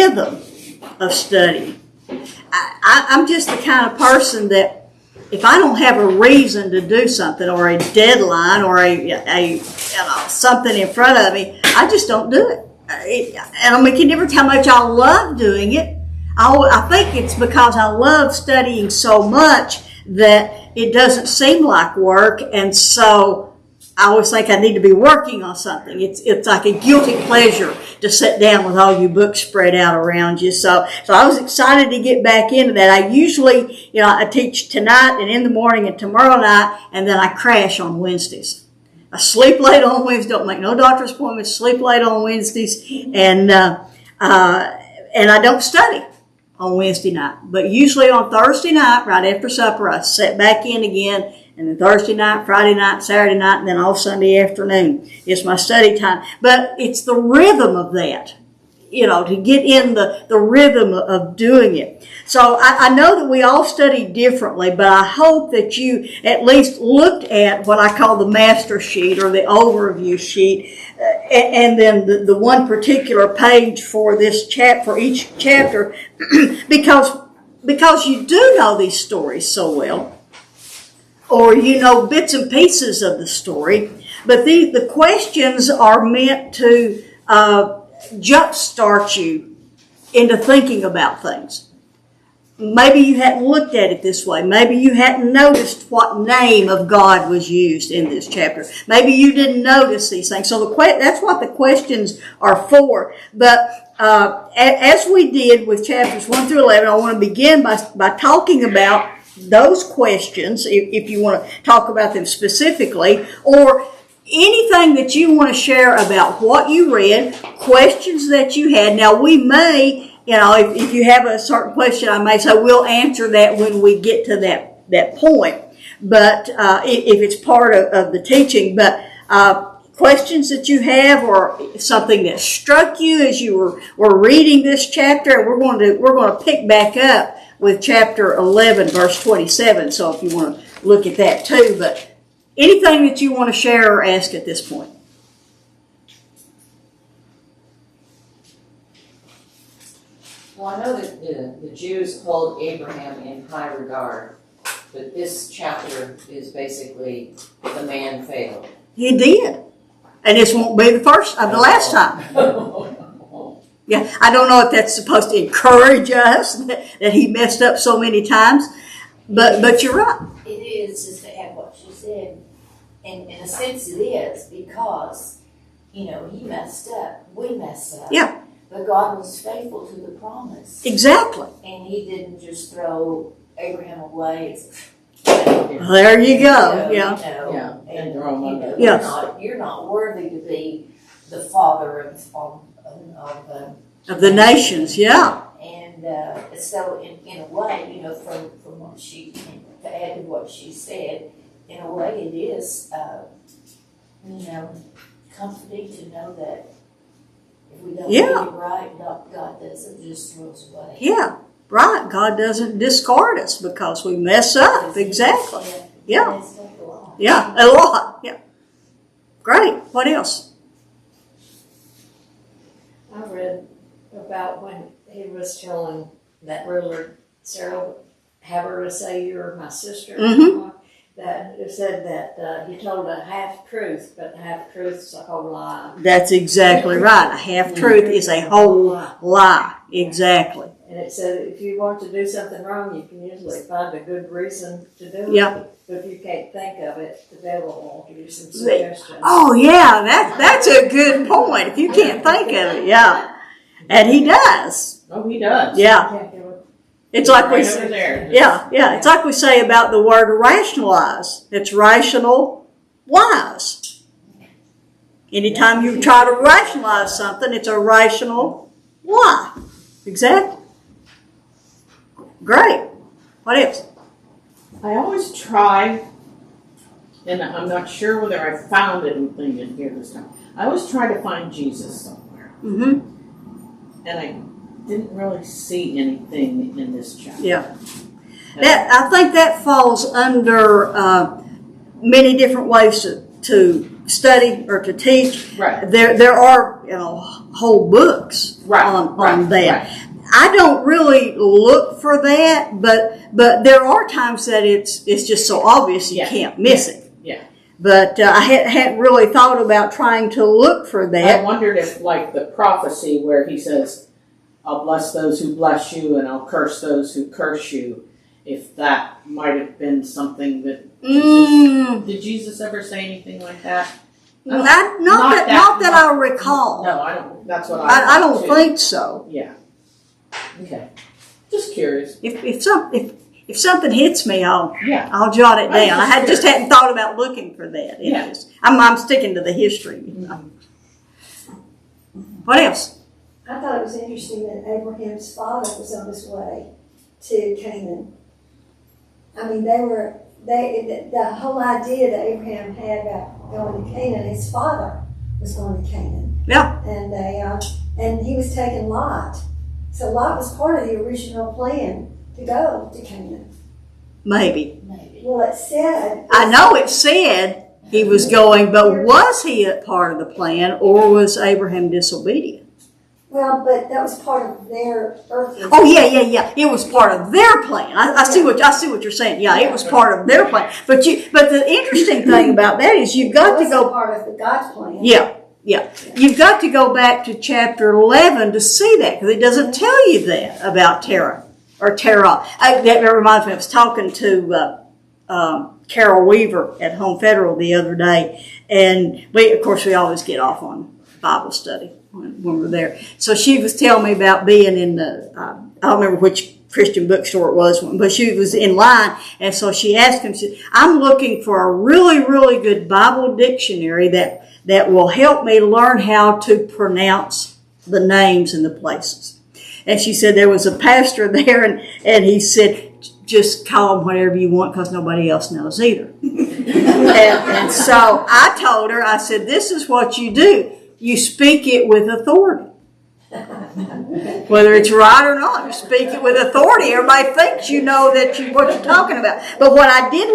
rhythm of study. I'm just the kind of person that if I don't have a reason to do something or a deadline or a something in front of me, I just don't do it. And I mean, you can never tell how much I love doing it. I think it's because I love studying so much that it doesn't seem like work, and so I always think I need to be working on something. It's like a guilty pleasure to sit down with all your books spread out around you. So I was excited to get back into that. I usually, I teach tonight and in the morning and tomorrow night, and then I crash on Wednesdays. I sleep late on Wednesdays, don't make no doctor's appointments, sleep late on Wednesdays, and I don't study on Wednesday night. But usually on Thursday night, right after supper, I sit back in again, and then Thursday night, Friday night, Saturday night, and then all Sunday afternoon is my study time. But it's the rhythm of that, to get in the rhythm of doing it. So I know that we all study differently, but I hope that you at least looked at what I call the master sheet or the overview sheet, and then the one particular page for each chapter, because you do know these stories so well, or you know bits and pieces of the story, but the questions are meant to jumpstart you into thinking about things. Maybe you hadn't looked at it this way. Maybe you hadn't noticed what name of God was used in this chapter. Maybe you didn't notice these things. So that's what the questions are for. But as we did with chapters 1 through 11, I want to begin by talking about those questions, if you want to talk about them specifically, or anything that you want to share about what you read, questions that you had. Now, we may, if you have a certain question, I may say we'll answer that when we get to that point. But if it's part of the teaching, but questions that you have or something that struck you as you were reading this chapter, we're going to pick back up with chapter 11, verse 27. So if you want to look at that too, but anything that you want to share or ask at this point? Well, I know that the Jews hold Abraham in high regard, but this chapter is basically the man failed. He did. And this won't be the last time. Yeah, I don't know if that's supposed to encourage us that he messed up so many times, but you're right. It is, just to add what you said. And in a sense it is, because, he messed up. We messed up. Yeah. But God was faithful to the promise. Exactly. And he didn't just throw Abraham away. There you go. You're not worthy to be the father of the nations, yeah. And so in a way, from what to add to what she said, in a way it is, comforting to know that if we don't get it right, God doesn't just throw us away. Yeah, right. God doesn't discard us because we mess up. Exactly. Yeah. Yeah, a lot. Yeah. Great. What else? I read about when he was telling that ruler, Sarah, have her to say you're my sister. Mm-hmm. That it said that he told a half-truth, but half-truth's a whole lie. That's exactly right. A half-truth is a whole lie. Exactly. And it said if you want to do something wrong, you can usually find a good reason to do it. Yep. But if you can't think of it, the devil will give you some suggestions. Oh, yeah. That's a good point. If you can't think of it, yeah. And he does. Oh, he does. Yeah. It's like we say, it's like we say about the word rationalize. It's rational lies. Anytime you try to rationalize something, it's a rational lie. Exactly. Great. What else? I always try, and I'm not sure whether I found anything in here this time. I always try to find Jesus somewhere. Mm-hmm. And I didn't really see anything in this chapter. Yeah. I think that falls under many different ways to study or to teach, Right. there are whole books Right. on that. Right. I don't really look for that, but there are times that it's just so obvious you Yeah. can't miss it. Yeah. But I hadn't really thought about trying to look for I that. wondered if, like the prophecy where he says, "I'll bless those who bless you, and I'll curse those who curse you," if that might have been something that did Jesus ever say anything like that? Not that I recall. No, I don't. That's what I don't too. think so. Yeah. Okay. Just curious. If something hits me, I'll jot it I was down. just Just hadn't thought about looking for that. Yeah. I'm sticking to the history. What else? I thought it was interesting that Abraham's father was on his way to Canaan. I mean, the whole idea that Abraham had about going to Canaan, his father was going to Canaan. Yeah. And he was taking Lot. So Lot was part of the original plan to go to Canaan. Maybe. Well, it said. I know it said he was going, but was he a part of the plan, or was Abraham disobedient? Well, but that was part of their earthly. Oh yeah. It was part of their plan. I see what you're saying. Yeah, it was part of their plan. But the interesting thing about that is you've got to go part of the God's plan. Yeah. You've got to go back to chapter 11 to see that, because it doesn't tell you that about Terah. That reminds me, I was talking to Carol Weaver at Home Federal the other day, and we always get off on Bible study when we're there. So she was telling me about being in the, I don't remember which Christian bookstore it was, but she was in line, and so she asked him, she said, "I'm looking for a really, really good Bible dictionary that will help me learn how to pronounce the names and the places." And she said there was a pastor there, and he said, "Just call them whatever you want, because nobody else knows either." and so I told her, I said, "This is what you do. You speak it with authority. Whether it's right or not, you speak it with authority. Everybody thinks you know what you're talking about." But what I did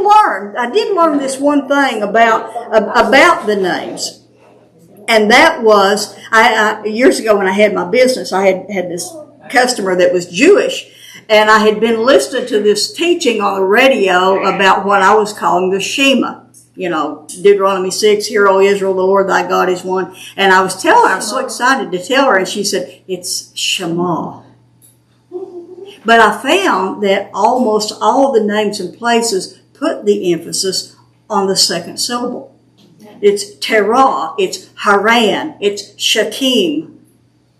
learn this one thing about the names. And that was, I years ago when I had my business, I had this customer that was Jewish, and I had been listening to this teaching on the radio about what I was calling the Shema. Deuteronomy 6, "Hear, O Israel, the Lord thy God is one." And I was so excited to tell her, and she said, "It's Shema." But I found that almost all the names and places put the emphasis on the second syllable. It's Terah, it's Haran, it's Shechem.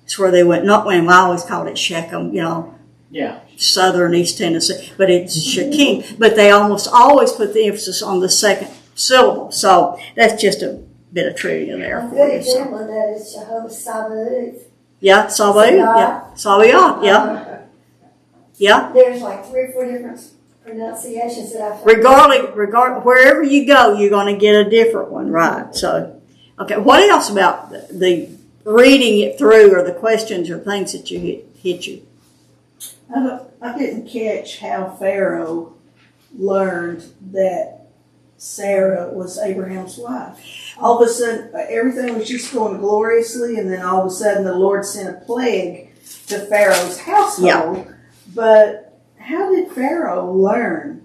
It's where they went, I always called it Shechem, Yeah. southern East Tennessee, but it's Shechem. But they almost always put the emphasis on the second syllable. So that's just a bit of trivia there A for good you. example of that is Jehovah Sabaoth. Yeah, Sabaoth, yeah. There's like 3 or 4 different pronunciations that I've Regardless, wherever you go, you're going to get a different one, right? So, okay, what else about the reading it through, or the questions or things that hit you? I didn't catch how Pharaoh learned that Sarah was Abraham's wife. All of a sudden, everything was just going gloriously, and then all of a sudden the Lord sent a plague to Pharaoh's household. Yeah. But how did Pharaoh learn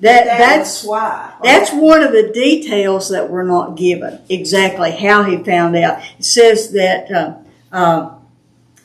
That's why? That's one of the details that were not given, exactly how he found out. It says that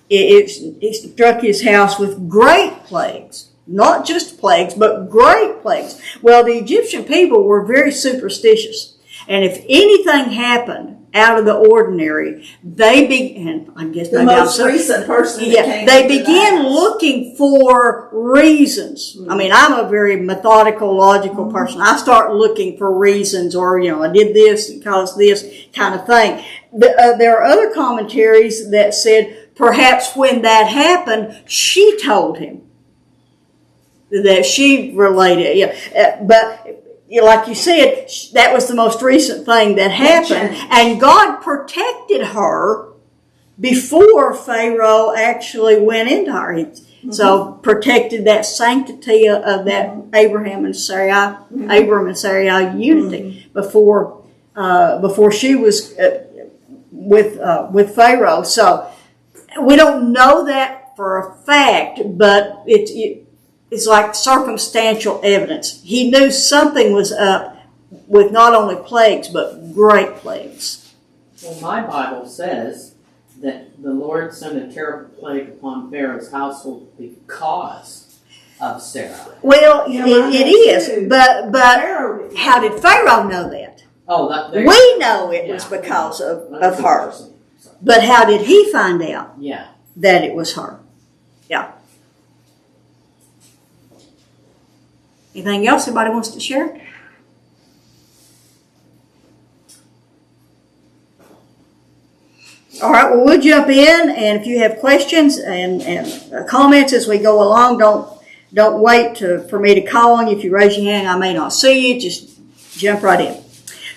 it struck his house with great plagues. Not just plagues, but great plagues. Well, the Egyptian people were very superstitious. And if anything happened out of the ordinary, they began, I guess The most recent person that came they into began the house. looking for reasons. I mean, I'm a very methodical, logical person. I start looking for reasons, or, I did this because this kind of thing. There are other commentaries that said perhaps when that happened, she told him that she related. But like you said, that was the most recent thing that happened, and God protected her before Pharaoh actually went into her. So protected that sanctity of that Abram and Sarai unity before before she was with Pharaoh. So we don't know that for a fact, but it's like circumstantial evidence. He knew something was up with not only plagues, but great plagues. Well, my Bible says that the Lord sent a terrible plague upon Pharaoh's household because of Sarah. Well, Yeah, it is, but Pharaoh didn't. how did Pharaoh know that? Oh, that there. We know it was because of her. But how did he find out Yeah. that it was her? Yeah. Anything else anybody wants to share? All right, well, we'll jump in, and if you have questions and comments as we go along, don't wait for me to call on you. If you raise your hand, I may not see you. Just jump right in.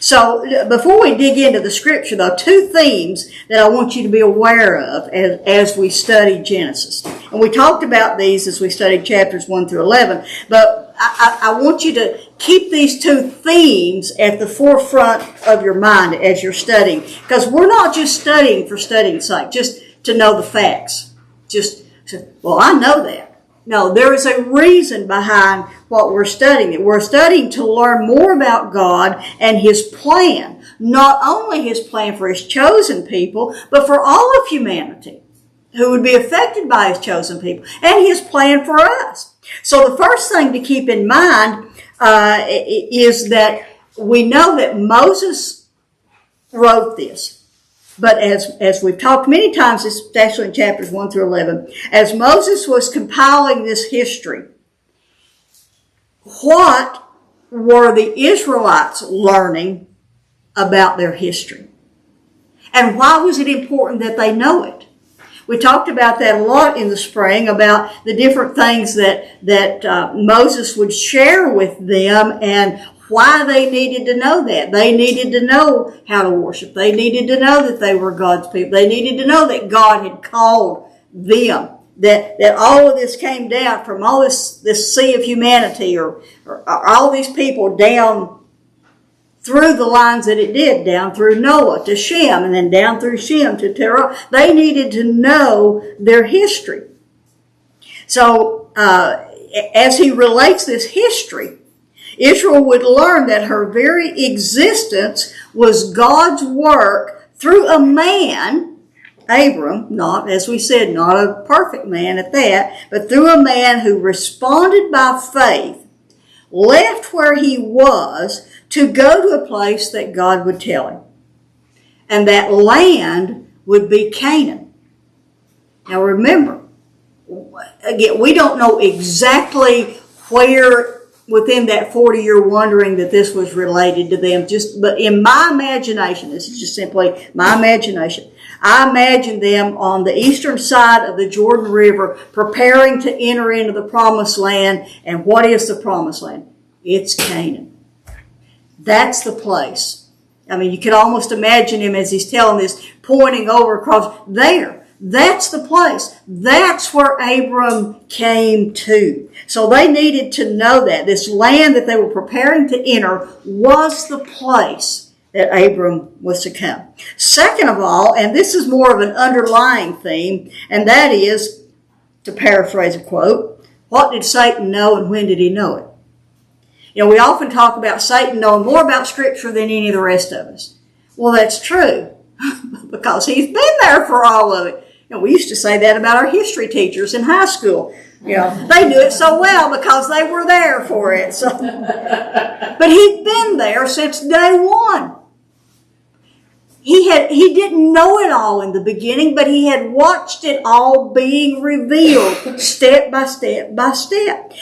So before we dig into the scripture, though, two themes that I want you to be aware of as we study Genesis. And we talked about these as we studied chapters 1 through 11, but I want you to keep these two themes at the forefront of your mind as you're studying, because we're not just studying for studying's sake, just to know the facts. Well, I know that. No, there is a reason behind what we're studying. We're studying to learn more about God and His plan. Not only His plan for His chosen people, but for all of humanity who would be affected by His chosen people, and His plan for us. So the first thing to keep in mind is that we know that Moses wrote this. But as we've talked many times, especially in chapters 1 through 11, as Moses was compiling this history, what were the Israelites learning about their history? And why was it important that they know it? We talked about that a lot in the spring, about the different things that Moses would share with them and why they needed to know that. They needed to know how to worship. They needed to know that they were God's people. They needed to know that God had called them. That all of this came down from all this sea of humanity or all these people down through the lines that it did, down through Noah to Shem, and then down through Shem to Terah. They needed to know their history. So as he relates this history, Israel would learn that her very existence was God's work through a man, Abram, not, as we said, not a perfect man at that, but through a man who responded by faith, left where he was to go to a place that God would tell him. And that land would be Canaan. Now remember, again, we don't know exactly where within that 40-year wandering that this was related to them. But in my imagination, this is just simply my imagination, I imagine them on the eastern side of the Jordan River preparing to enter into the promised land. And what is the promised land? It's Canaan. That's the place. I mean, you could almost imagine him as he's telling this, pointing over across there. That's the place. That's where Abram came to. So they needed to know that. This land that they were preparing to enter was the place that Abram was to come. Second of all, and this is more of an underlying theme, and that is, to paraphrase a quote, what did Satan know and when did he know it? You know, we often talk about Satan knowing more about Scripture than any of the rest of us. Well, that's true, because he's been there for all of it. You know, we used to say that about our history teachers in high school. You know, they knew it so well because they were there for it. So, but he'd been there since day one. He didn't know it all in the beginning, but he had watched it all being revealed step by step by step.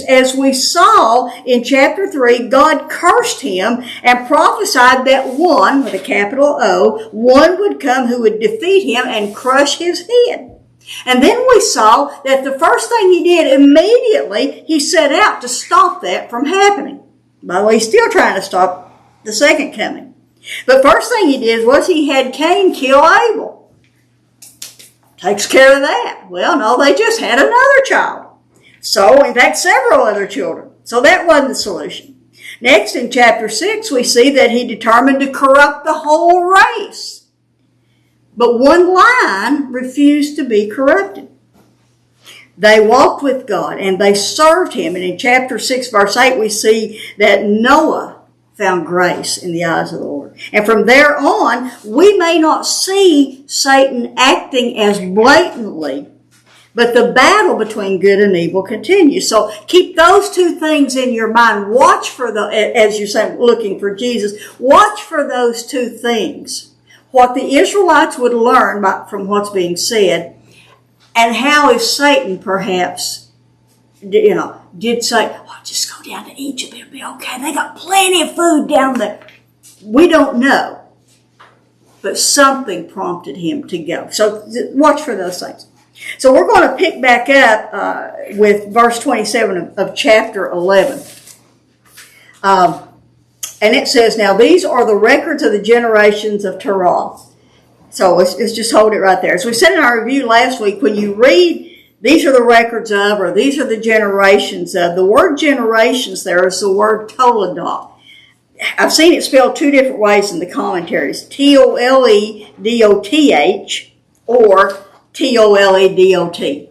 As we saw in chapter 3, God cursed him and prophesied that one, with a capital O, one would come who would defeat him and crush his head. And then we saw that the first thing he did, immediately, he set out to stop that from happening. By the way, he's still trying to stop the second coming. But first thing he did was he had Cain kill Abel. Takes care of that. Well, no, they just had another child. So, in fact, several other children. So that wasn't the solution. Next, in chapter 6, we see that he determined to corrupt the whole race. But one line refused to be corrupted. They walked with God and they served him. And in chapter 6, verse 8, we see that Noah found grace in the eyes of the Lord. And from there on, we may not see Satan acting as blatantly, but the battle between good and evil continues. So keep those two things in your mind. Watch for as you're saying, looking for Jesus, watch for those two things. What the Israelites would learn from what's being said, and how if Satan perhaps, did say, oh, just go down to Egypt, it'll be okay. They got plenty of food down there. We don't know. But something prompted him to go. So watch for those things. So we're going to pick back up with verse 27 of chapter 11. And it says, now these are the records of the generations of Terah. So let's just hold it right there. As we said in our review last week, when you read, these are the records of, or these are the generations of, the word generations there is the word Toledoth. I've seen it spelled two different ways in the commentaries. Toledoth or Toledot.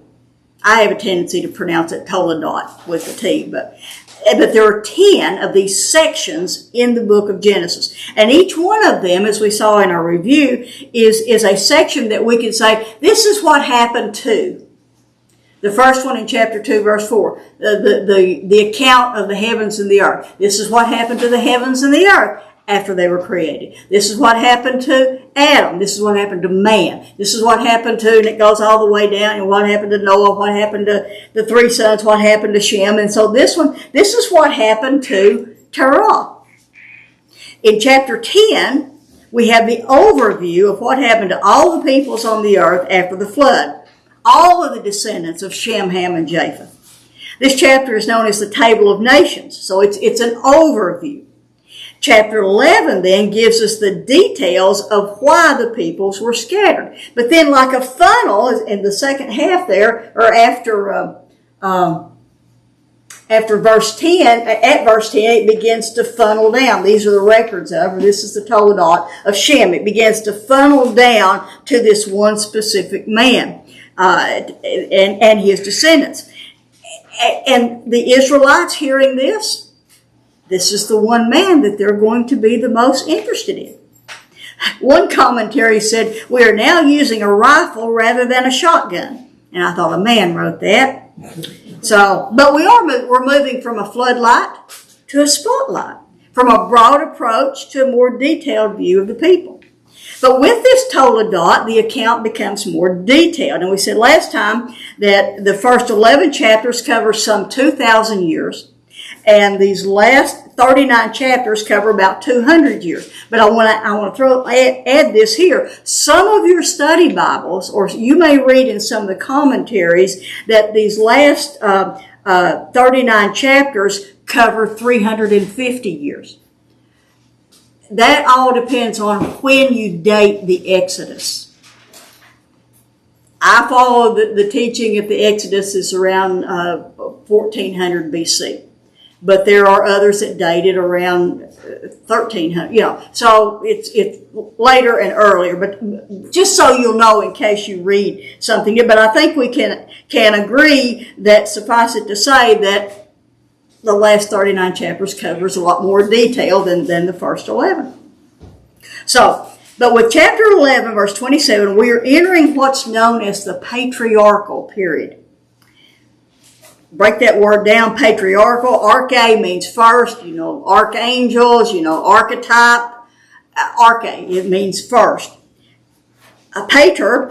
I have a tendency to pronounce it Toledoth with the T, but there are 10 of these sections in the book of Genesis. And each one of them, as we saw in our review, is a section that we can say, this is what happened to. The first one in chapter 2, verse 4, the account of the heavens and the earth. This is what happened to the heavens and the earth after they were created. This is what happened to Adam. This is what happened to man. This is what happened to, and it goes all the way down, and what happened to Noah, what happened to the three sons, what happened to Shem. And so this is what happened to Terah. In chapter 10, we have the overview of what happened to all the peoples on the earth after the flood. All of the descendants of Shem, Ham, and Japheth. This chapter is known as the Table of Nations, so it's an overview. Chapter 11 then gives us the details of why the peoples were scattered. But then like a funnel in the second half there, or after verse 10, at verse 10, it begins to funnel down. These are the records of, or this is the Toledoth of Shem. It begins to funnel down to this one specific man and his descendants. And the Israelites hearing this is the one man that they're going to be the most interested in. One commentary said, we are now using a rifle rather than a shotgun. And I thought, a man wrote that. So, but we're moving from a floodlight to a spotlight, from a broad approach to a more detailed view of the people. But with this Toledoth, the account becomes more detailed. And we said last time that the first 11 chapters cover some 2,000 years. And these last 39 chapters cover about 200 years. But I want to add this here. Some of your study Bibles, or you may read in some of the commentaries, that these last 39 chapters cover 350 years. That all depends on when you date the Exodus. I follow the teaching of the Exodus is around 1400 BC. But there are others that date it around 1300, so it's later and earlier, but just so you'll know in case you read something. But I think we can agree that, suffice it to say, that the last 39 chapters covers a lot more detail than the first 11. So, but with chapter 11, verse 27, we are entering what's known as the patriarchal period. Break that word down, patriarchal. Arche means first, archangels, archetype. Arche, it means first. A pater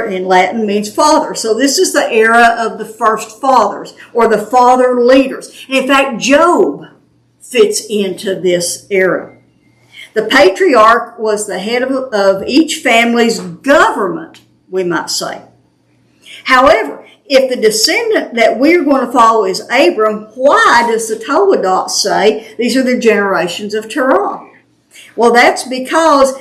in Latin means father. So this is the era of the first fathers, or the father leaders. And in fact, Job fits into this era. The patriarch was the head of each family's government, we might say. However, if the descendant that we're going to follow is Abram, why does the Toledoth say these are the generations of Terah? Well, that's because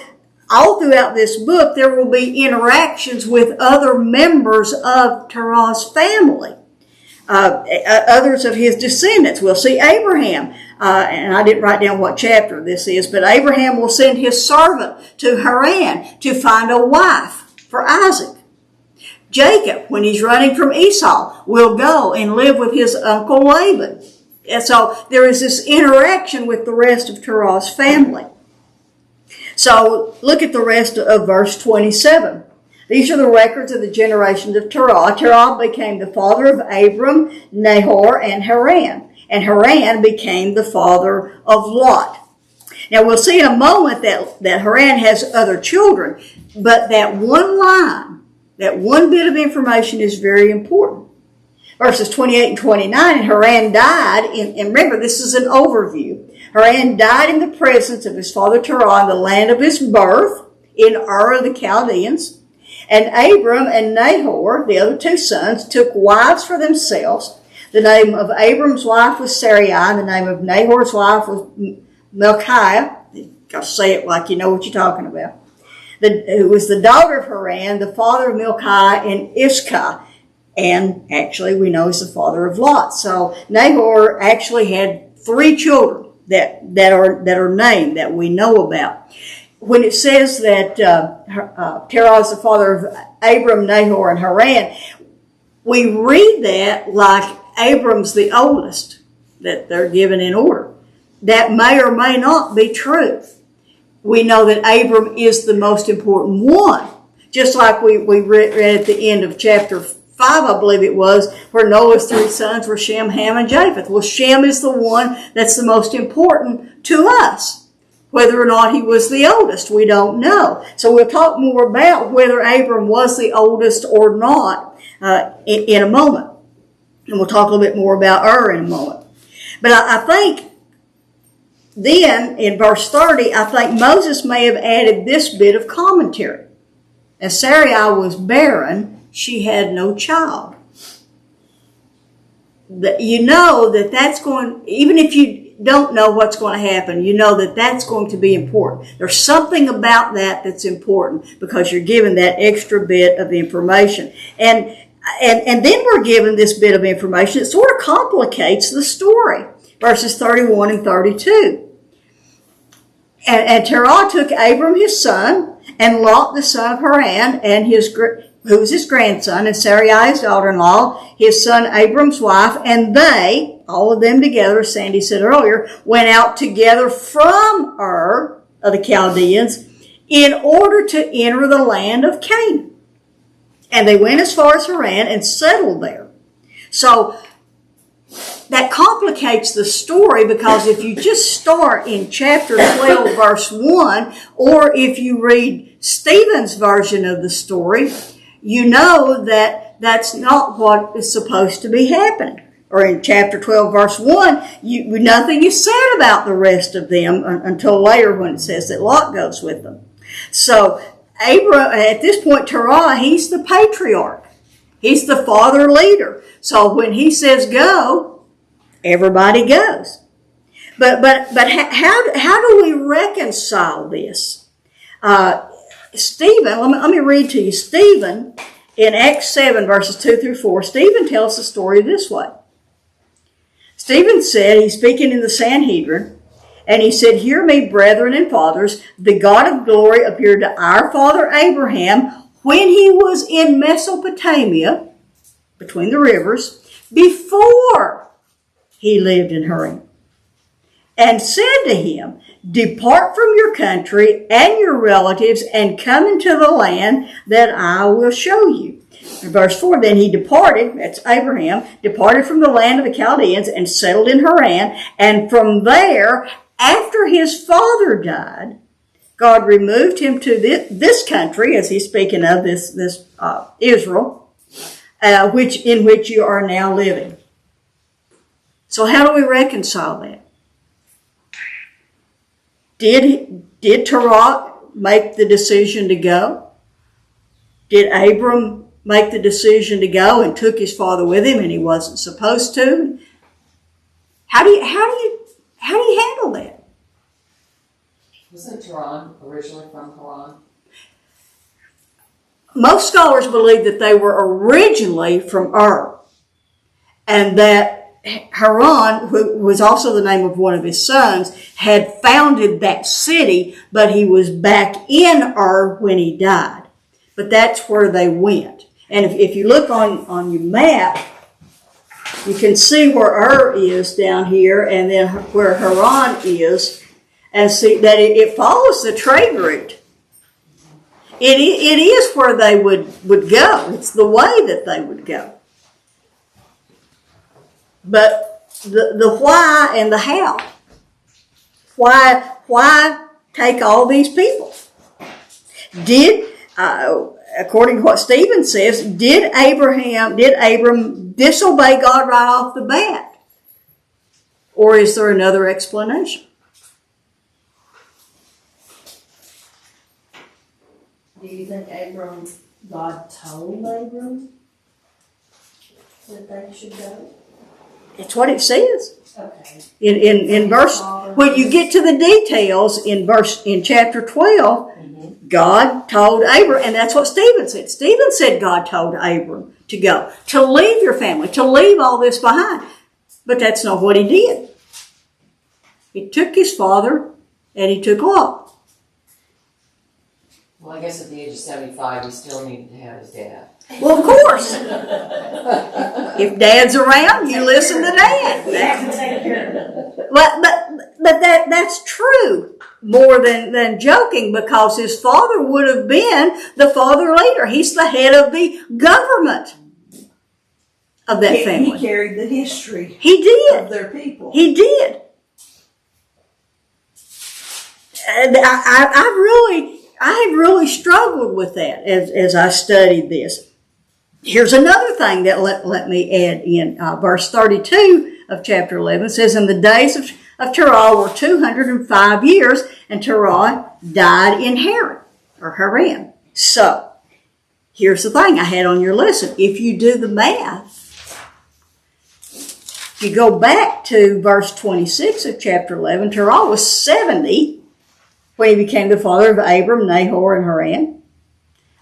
all throughout this book there will be interactions with other members of Terah's family. others of his descendants. We'll see Abraham, and I didn't write down what chapter this is, but Abraham will send his servant to Haran to find a wife for Isaac. Jacob, when he's running from Esau, will go and live with his uncle Laban. And so there is this interaction with the rest of Terah's family. So look at the rest of verse 27. These are the records of the generations of Terah. Terah became the father of Abram, Nahor, and Haran. And Haran became the father of Lot. Now we'll see in a moment that Haran has other children, but that one line, that one bit of information is very important. Verses 28 and 29, and Haran died, and remember this is an overview. Haran died in the presence of his father Terah in the land of his birth, in Ur of the Chaldeans. And Abram and Nahor, the other two sons, took wives for themselves. The name of Abram's wife was Sarai, and the name of Nahor's wife was Milcah. I'll say it like you know what you're talking about. Who was the daughter of Haran, the father of Milcah and Iscah. And actually, we know he's the father of Lot. So Nahor actually had 3 children that are named, that we know about. When it says that Terah is the father of Abram, Nahor, and Haran, we read that like Abram's the oldest, that they're given in order. That may or may not be true. We know that Abram is the most important one, just like we read at the end of chapter 5, I believe it was, where Noah's 3 sons were Shem, Ham, and Japheth. Well, Shem is the one that's the most important to us. Whether or not he was the oldest, we don't know. So we'll talk more about whether Abram was the oldest or not in a moment. And we'll talk a little bit more about Ur in a moment. But I think then, in verse 30, I think Moses may have added this bit of commentary. As Sarai was barren, she had no child. You know that's going, even if you don't know what's going to happen, you know that's going to be important. There's something about that's important because you're given that extra bit of information. And then we're given this bit of information. It sort of complicates the story. Verses 31 and 32. And Terah took Abram his son, and Lot the son of Haran, and who was his grandson, and Sarai his daughter-in-law, his son Abram's wife, and they, all of them together, as Sandy said earlier, went out together from Ur of the Chaldeans in order to enter the land of Canaan. And they went as far as Haran and settled there. So that complicates the story, because if you just start in chapter 12, verse 1, or if you read Stephen's version of the story, you know that that's not what is supposed to be happening. Or in chapter 12, verse 1, nothing is said about the rest of them until later when it says that Lot goes with them. So Abram, at this point, Terah, he's the patriarch. He's the father leader. So when he says go, everybody goes. But how do we reconcile this? Stephen, let me read to you. Stephen, in Acts 7, verses 2 through 4, Stephen tells the story this way. Stephen said, he's speaking in the Sanhedrin, and he said, "Hear me, brethren and fathers, the God of glory appeared to our father Abraham when he was in Mesopotamia, between the rivers, before he lived in Haran, and said to him, Depart from your country and your relatives and come into the land that I will show you." In verse 4, then he departed, that's Abraham, departed from the land of the Chaldeans and settled in Haran. And from there, after his father died, God removed him to this country, as he's speaking of, this Israel, in which you are now living. So how do we reconcile that? Did Terah make the decision to go? Did Abram make the decision to go and took his father with him and he wasn't supposed to? How do you handle that? Wasn't Tehran originally from Haran? Most scholars believe that they were originally from Ur. and that Haran, who was also the name of one of his sons, had founded that city, but he was back in Ur when he died. But that's where they went. And if you look on your map, you can see where Ur is down here and then where Haran is, and see that it follows the trade route. It is where they would go. It's the way that they would go. But the why and the how. Why take all these people? According to what Stephen says, did Abram disobey God right off the bat? Or is there another explanation? Do you think God told Abram that they should go? It's what it says. Okay. In verse, when you get to the details in chapter 12, God told Abram, and that's what Stephen said. Stephen said God told Abram to go, to leave your family, to leave all this behind. But that's not what he did. He took his father and he took Lot. Well, I guess at the age of 75, he still needed to have his dad. Well, of course. If Dad's around, you listen to Dad. But that's true. More than joking, because his father would have been the father leader. He's the head of the government of that family. He carried the history He did. of their people. He did. And I really struggled with that as I studied this. Here's another thing that let me add in. Verse 32 of chapter 11 says, "And the days of Terah were 205 years, and Terah died in Haran. So, here's the thing I had on your lesson. If you do the math, if you go back to verse 26 of chapter 11, Terah was 70 when he became the father of Abram, Nahor, and Haran.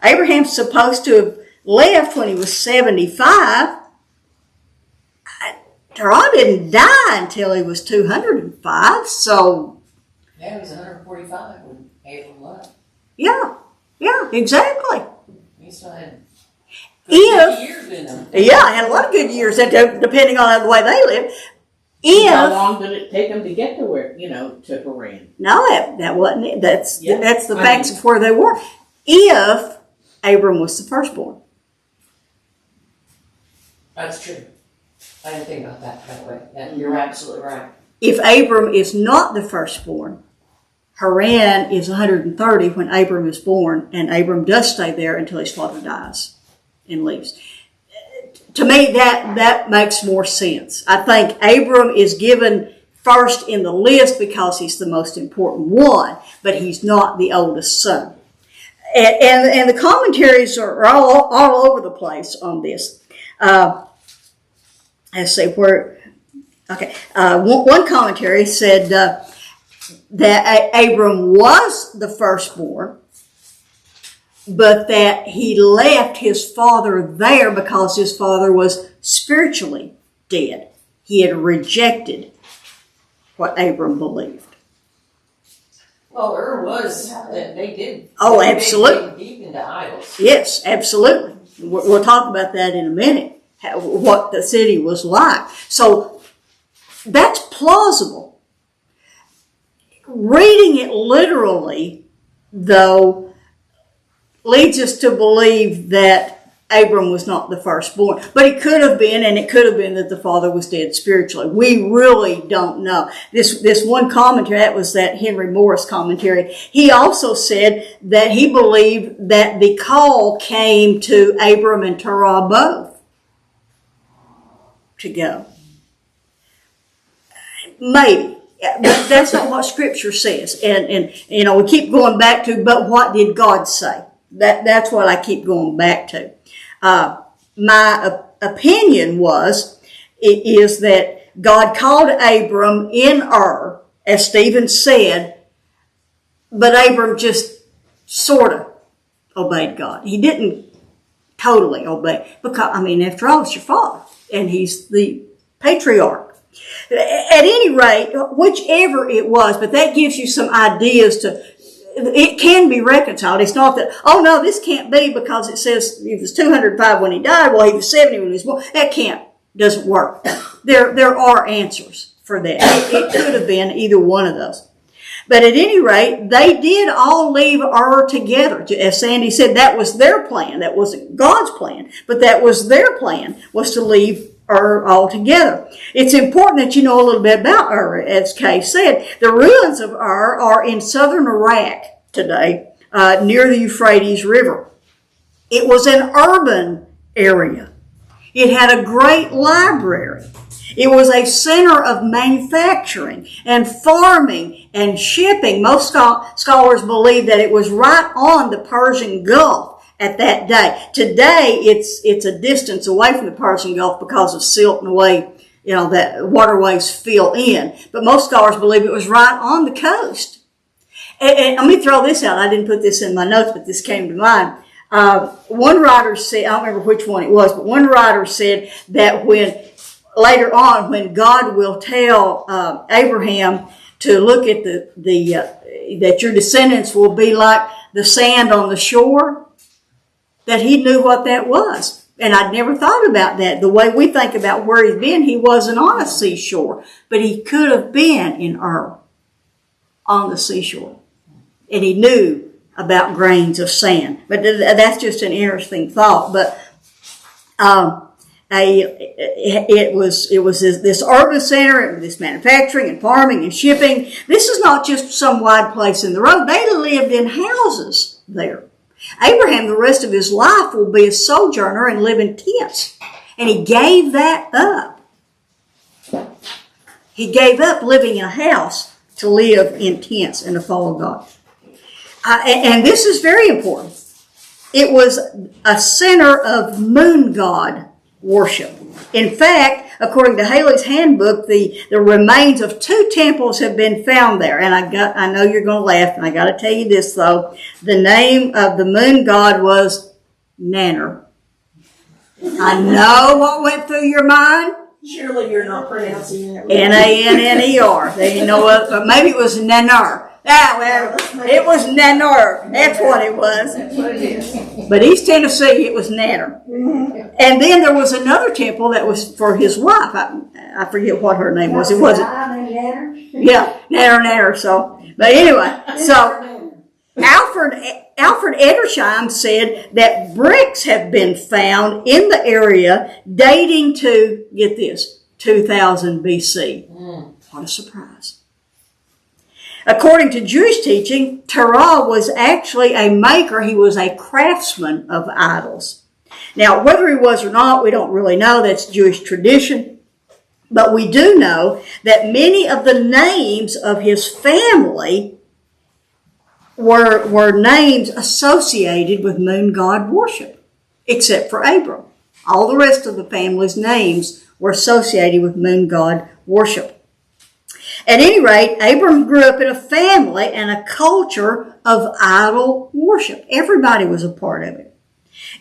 Abraham's supposed to have left when he was 75. Terah didn't die until he was 205, so... Yeah, he was 145 when Abram left. Yeah, exactly. He still had If, years in him. yeah, I had a lot of good years, depending on the way they lived. How long did it take them to get to where, to Haran? No, that wasn't it. That's the I facts of where they were. If Abram was the firstborn. That's true. I didn't think about that way. You're absolutely right. If Abram is not the firstborn, Haran is 130 when Abram is born, and Abram does stay there until his father dies and leaves. To me, that makes more sense. I think Abram is given first in the list because he's the most important one, but he's not the oldest son. And the commentaries are all over the place on this. Let's see where. Okay, one commentary said that Abram was the firstborn, but that he left his father there because his father was spiritually dead. He had rejected what Abram believed. Well, was. They did. Oh, they absolutely. dig deep into idols. Yes, absolutely. We'll talk about that in a minute, what the city was like. So that's plausible. Reading it literally, though, leads us to believe that Abram was not the firstborn. But it could have been, and it could have been that the father was dead spiritually. We really don't know. This one commentary, that was that Henry Morris commentary, he also said that he believed that the call came to Abram and Terah both to go. Maybe. But that's not what Scripture says. And we keep going back to, but what did God say? That's what I keep going back to. My opinion is that God called Abram in Ur, as Stephen said, but Abram just sort of obeyed God. He didn't totally obey, because, after all, it's your father. and he's the patriarch. At any rate, whichever it was, but that gives you some ideas it can be reconciled. It's not that, oh no, this can't be because it says he was 205 when he died, well he was 70 when he was born. That doesn't work. There are answers for that. It could have been either one of those. But at any rate, they did all leave Ur together. As Sandy said, that was their plan. That wasn't God's plan, but that was their plan, was to leave Ur all together. It's important that you know a little bit about Ur. As Kay said, the ruins of Ur are in southern Iraq today, near the Euphrates River. It was an urban area. It had a great library. It was a center of manufacturing and farming and shipping. Most scholars believe that it was right on the Persian Gulf at that day. Today, it's a distance away from the Persian Gulf because of silt and the way, that waterways fill in. But most scholars believe it was right on the coast. And let me throw this out. I didn't put this in my notes, but this came to mind. One writer said, I don't remember which one it was, but one writer said that later on, when God will tell Abraham to look at that your descendants will be like the sand on the shore, that he knew what that was. And I'd never thought about that. The way we think about where he's been, he wasn't on a seashore, but he could have been in Ur on the seashore. And he knew about grains of sand. But that's just an interesting thought. But it was this urban center, this manufacturing and farming and shipping. This is not just some wide place in the road. They lived in houses there. Abraham, the rest of his life, will be a sojourner and live in tents. And he gave that up. He gave up living in a house to live in tents and to follow God. And this is very important. It was a center of moon god worship. In fact, according to Haley's handbook, the remains of 2 temples have been found there. And I know you're going to laugh, and I got to tell you this though. The name of the moon god was Nanner. I know what went through your mind. Surely you're not pronouncing it right. Nanner. They know what, but maybe it was Nanner. It was Nanner. That's what it was. That's what it is. But East Tennessee, it was Nanner. Mm-hmm. And then there was another temple that was for his wife. I forget what her name was. It wasn't. Yeah, Nanner. So, but anyway, so Alfred Edersheim said that bricks have been found in the area dating to, get this, 2000 BC. What a surprise. According to Jewish teaching, Terah was actually a maker. He was a craftsman of idols. Now, whether he was or not, we don't really know. That's Jewish tradition. But we do know that many of the names of his family were names associated with moon god worship, except for Abram. All the rest of the family's names were associated with moon god worship. At any rate, Abram grew up in a family and a culture of idol worship. Everybody was a part of it.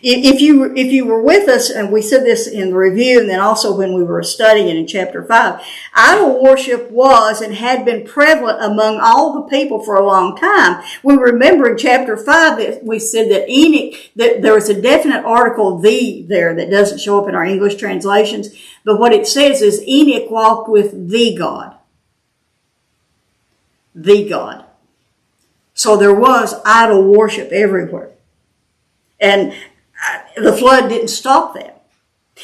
If you were with us, and we said this in the review, and then also when we were studying in chapter 5, idol worship was and had been prevalent among all the people for a long time. We remember in chapter 5 that we said that Enoch, that there was a definite article "the" there that doesn't show up in our English translations, but what it says is Enoch walked with the God. The God. So there was idol worship everywhere. And the flood didn't stop that.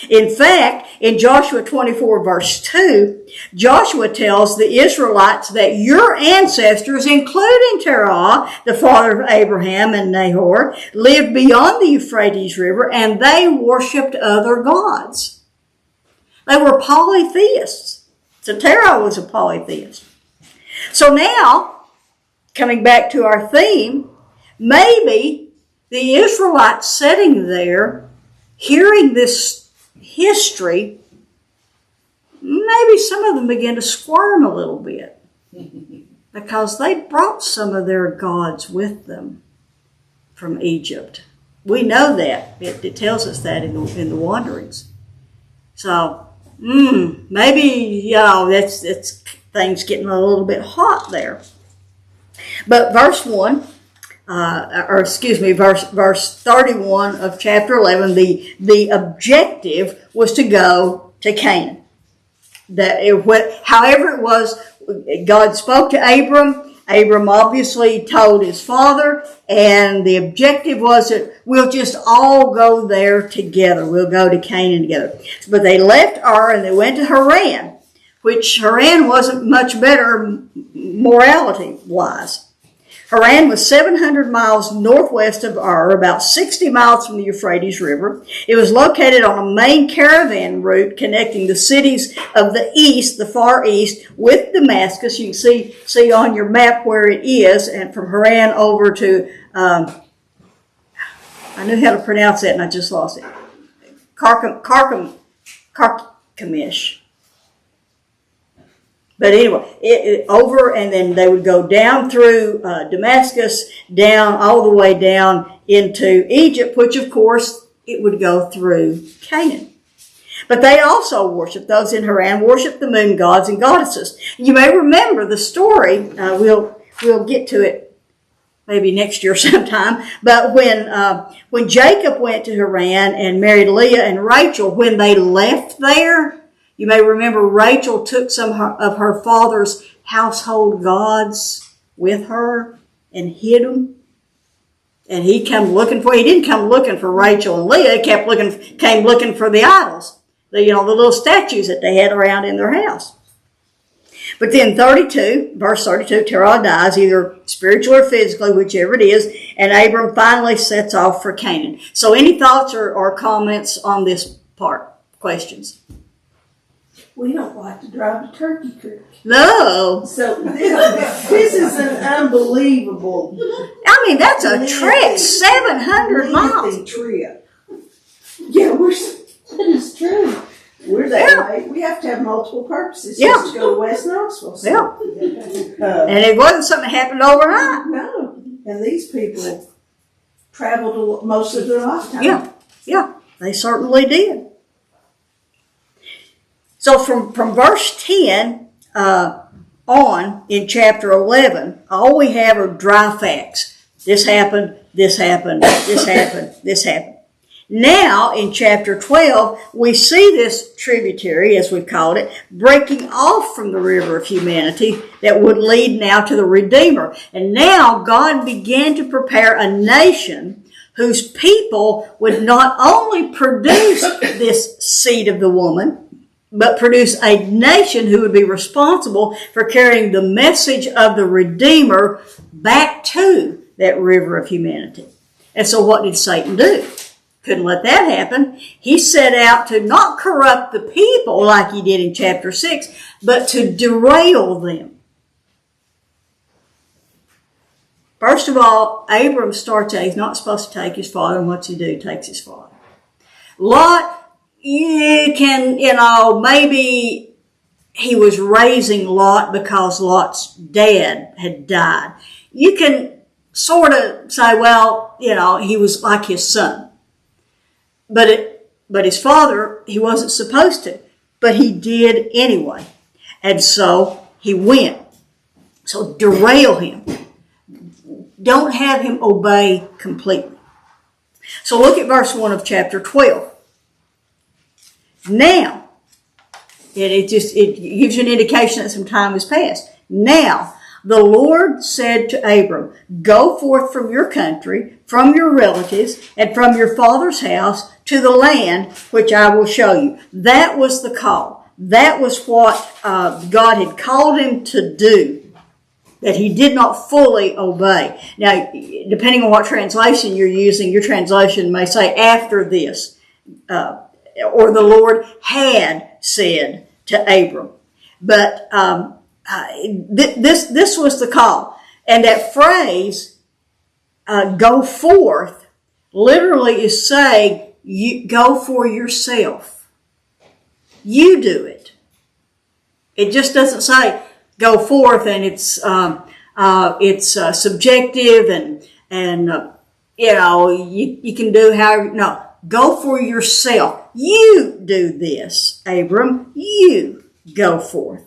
In fact, in Joshua 24 verse 2, Joshua tells the Israelites that your ancestors, including Terah, the father of Abraham and Nahor, lived beyond the Euphrates River and they worshipped other gods. They were polytheists. So Terah was a polytheist. So now, coming back to our theme, maybe the Israelites sitting there, hearing this history, maybe some of them began to squirm a little bit because they brought some of their gods with them from Egypt. We know that. It tells us that in the wanderings. So, maybe, that's things getting a little bit hot there. But verse 31 of chapter 11, the objective was to go to Canaan. However it was, God spoke to Abram. Abram obviously told his father, and the objective was that we'll just all go there together. We'll go to Canaan together. But they left Ur and they went to Haran, which Haran wasn't much better morality-wise. Haran was 700 miles northwest of Ur, about 60 miles from the Euphrates River. It was located on a main caravan route connecting the cities of the east, the far east, with Damascus. You can see on your map where it is, and from Haran over to, I knew how to pronounce that and I just lost it. Carchemish. But anyway, over, and then they would go down through Damascus, down all the way down into Egypt, which of course it would go through Canaan. But they also worshiped, those in Haran worshiped the moon gods and goddesses. You may remember the story. We'll get to it maybe next year sometime. But when Jacob went to Haran and married Leah and Rachel, when they left there, you may remember Rachel took some of her father's household gods with her and hid them. And he didn't come looking for Rachel and Leah. He came looking for the idols, the little statues that they had around in their house. But then verse 32, Terah dies, either spiritually or physically, whichever it is, and Abram finally sets off for Canaan. So any thoughts or comments on this part? Questions? We don't like to drive to Turkey Creek. No. So this is an unbelievable. I mean, that's a trek, 700 miles. Trip. Yeah, that is true. We're that way. We have to have multiple purposes just to go to West Knoxville. So. Yeah. And it wasn't something that happened overnight. No. And these people traveled most of their lifetime. Yeah, they certainly did. So from verse 10 on in chapter 11, all we have are dry facts. This happened, this happened, this happened, this happened. Now in chapter 12, we see this tributary, as we called it, breaking off from the river of humanity that would lead now to the Redeemer. And now God began to prepare a nation whose people would not only produce this seed of the woman, but produce a nation who would be responsible for carrying the message of the Redeemer back to that river of humanity. And so what did Satan do? Couldn't let that happen. He set out to not corrupt the people like he did in chapter 6, but to derail them. First of all, Abram starts out, he's not supposed to take his father, and what's he do? He takes his father. Lot, you can, maybe he was raising Lot because Lot's dad had died. You can sort of say, well, he was like his son. But his father, he wasn't supposed to. But he did anyway. And so he went. So derail him. Don't have him obey completely. So look at verse 1 of chapter 12. Now, it gives you an indication that some time has passed. Now, the Lord said to Abram, go forth from your country, from your relatives, and from your father's house to the land which I will show you. That was the call. That was what God had called him to do, that he did not fully obey. Now, depending on what translation you're using, your translation may say after this, or the Lord had said to Abram. But this was the call. And that phrase, go forth, literally is saying, you go for yourself. You do it. It just doesn't say go forth and it's subjective and you can do however. No, go for yourself. you do this, Abram. You go forth.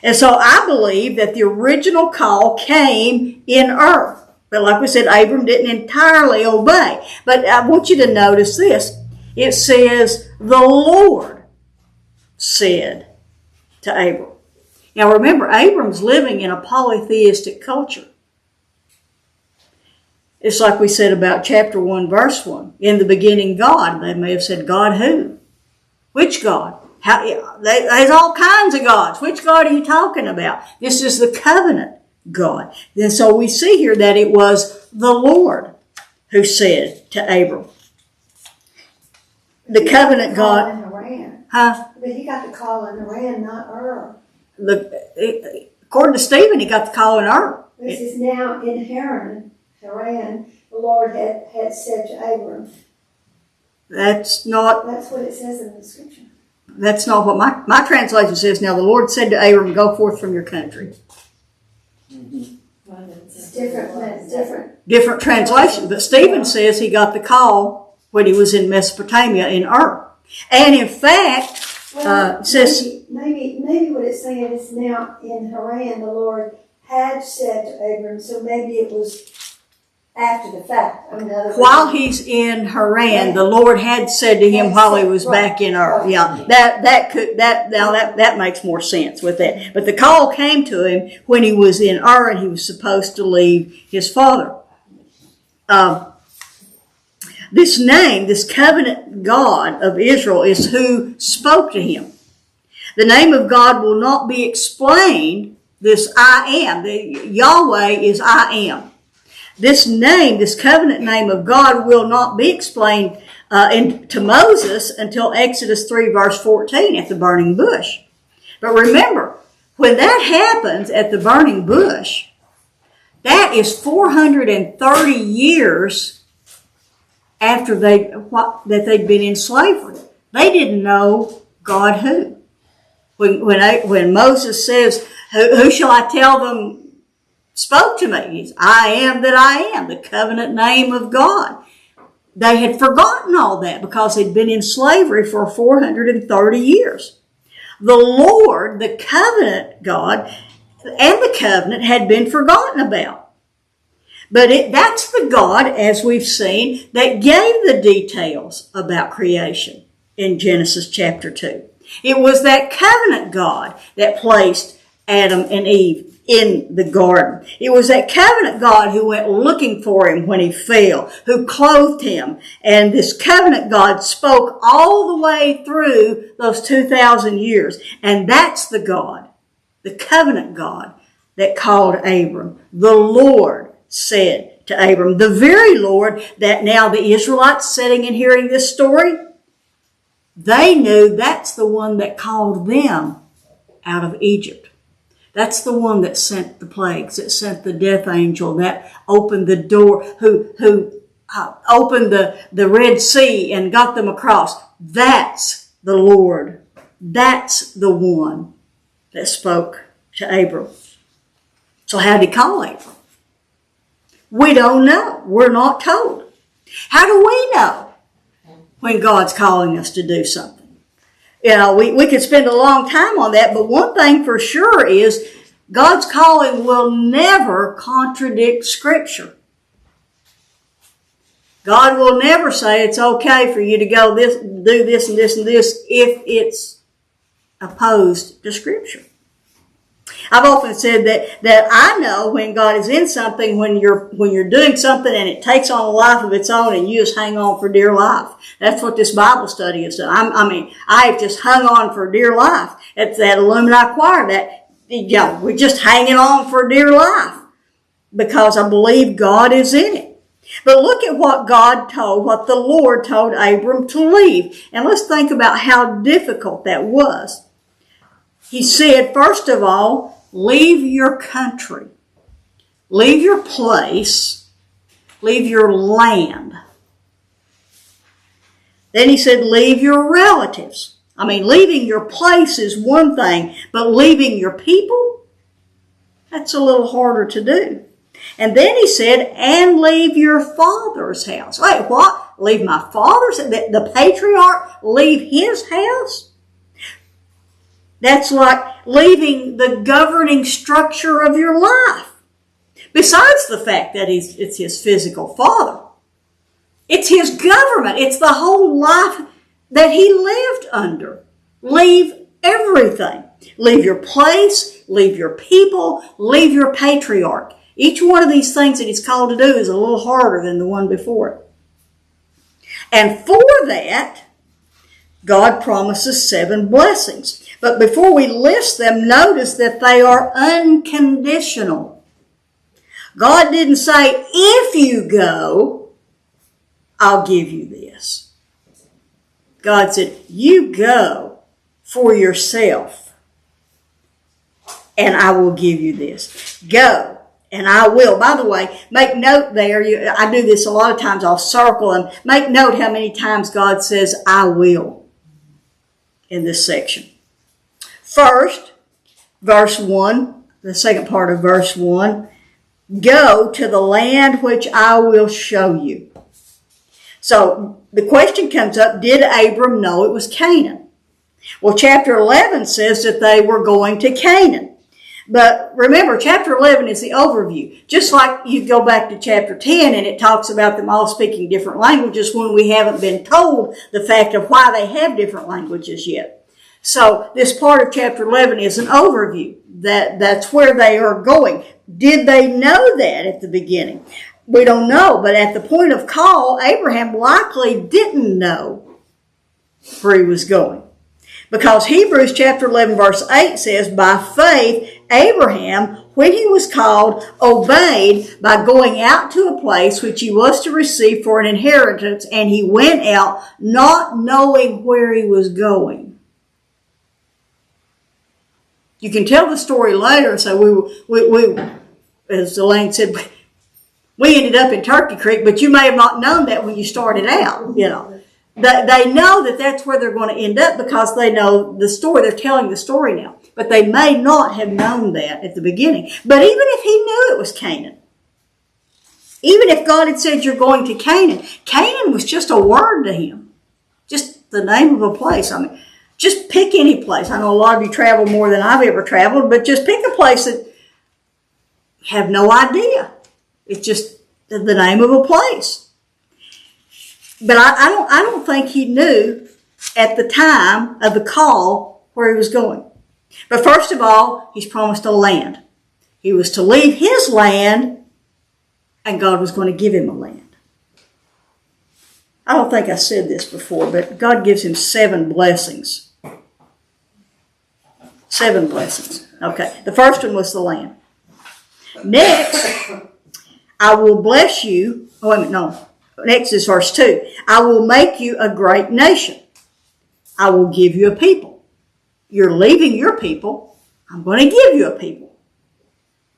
And so I believe that the original call came in Ur. But like we said, Abram didn't entirely obey. But I want you to notice this. It says, the Lord said to Abram. Now remember, Abram's living in a polytheistic culture. It's like we said about chapter 1, verse 1. In the beginning, God. They may have said, God who? Which God? There's all kinds of gods. Which God are you talking about? This is the covenant God. And so we see here that it was the Lord who said to Abram. The covenant God. In Haran. Huh? But he got the call in Haran, not Ur. According to Stephen, he got the call in Ur. This is now in Haran. The Lord had said to Abram. That's what it says in the scripture. That's not what my translation says. Now the Lord said to Abram, go forth from your country. It's different. Different translation. But Stephen says he got the call when he was in Mesopotamia in Ur. And in fact, says maybe what it's saying is now in Haran the Lord had said to Abram, so maybe it was after the fact. While he's in Haran, the Lord had said to him while he was back in Ur. Yeah, that makes more sense with that. But the call came to him when he was in Ur and he was supposed to leave his father. This name, this covenant God of Israel, is who spoke to him. The name of God will not be explained. This I am. The Yahweh is I am. This name, this covenant name of God will not be explained to Moses until Exodus 3 verse 14 at the burning bush. But remember, when that happens at the burning bush, that is 430 years after that they'd been in slavery. They didn't know God who. When Moses says, who shall I tell them spoke to me? He's, I am that I am, the covenant name of God. They had forgotten all that because they'd been in slavery for 430 years. The Lord, the covenant God, and the covenant had been forgotten about. But that's the God, as we've seen, that gave the details about creation in Genesis chapter 2. It was that covenant God that placed Adam and Eve in the garden. It was that covenant God who went looking for him when he fell, who clothed him. And this covenant God spoke all the way through those 2,000 years. And that's the God, the covenant God that called Abram. The Lord said to Abram, the very Lord that now the Israelites sitting and hearing this story, they knew that's the one that called them out of Egypt. That's the one that sent the plagues, that sent the death angel, that opened the door, who opened the Red Sea and got them across. That's the Lord. That's the one that spoke to Abram. So how did he call Abram? We don't know. We're not told. How do we know when God's calling us to do something? You know, we could spend a long time on that, but one thing for sure is God's calling will never contradict Scripture. God will never say it's okay for you to go do this and this and this if it's opposed to Scripture. I've often said that I know when God is in something, when you're doing something and it takes on a life of its own and you just hang on for dear life. That's what this Bible study has done. I've just hung on for dear life. It's that Illuminati choir we're just hanging on for dear life because I believe God is in it. But look at what the Lord told Abram to leave. And let's think about how difficult that was. He said, first of all, leave your country, leave your place, leave your land. Then he said, leave your relatives. Leaving your place is one thing, but leaving your people, that's a little harder to do. And then he said, and leave your father's house. Wait, what? leave my father's, the patriarch leave his house? That's like leaving the governing structure of your life. Besides the fact that it's his physical father. It's his government. It's the whole life that he lived under. Leave everything. Leave your place, leave your people, leave your patriarch. Each one of these things that he's called to do is a little harder than the one before it. And for that, God promises 7 blessings. But before we list them, notice that they are unconditional. God didn't say, if you go, I'll give you this. God said, you go for yourself, and I will give you this. Go, and I will. By the way, make note there. I do this a lot of times. I'll circle and make note how many times God says, I will, in this section. First, verse 1, the second part of verse 1, go to the land which I will show you. So the question comes up, did Abram know it was Canaan? Well, chapter 11 says that they were going to Canaan. But remember, chapter 11 is the overview. Just like you go back to chapter 10 and it talks about them all speaking different languages when we haven't been told the fact of why they have different languages yet. So this part of chapter 11 is an overview. That's where they are going. Did they know that at the beginning? We don't know, but at the point of call, Abraham likely didn't know where he was going. Because Hebrews chapter 11 verse 8 says, by faith, Abraham, when he was called, obeyed by going out to a place which he was to receive for an inheritance, and he went out not knowing where he was going. You can tell the story later, so we as Elaine said, we ended up in Turkey Creek, but you may have not known that when you started out, you know. They know that that's where they're going to end up because they know the story. They're telling the story now. But they may not have known that at the beginning. But even if he knew it was Canaan, even if God had said you're going to Canaan, Canaan was just a word to him. Just the name of a place. I mean, just pick any place. I know a lot of you travel more than I've ever traveled, but just pick a place that you have no idea. It's just the name of a place. But I don't think he knew at the time of the call where he was going. But first of all, he's promised a land. He was to leave his land, and God was going to give him a land. I don't think I said this before, but God gives him 7 blessings. 7 blessings. Okay, the first one was the land. Next, I will bless you. Oh, wait a minute, no. Next is verse 2. I will make you a great nation. I will give you a people. You're leaving your people. I'm going to give you a people.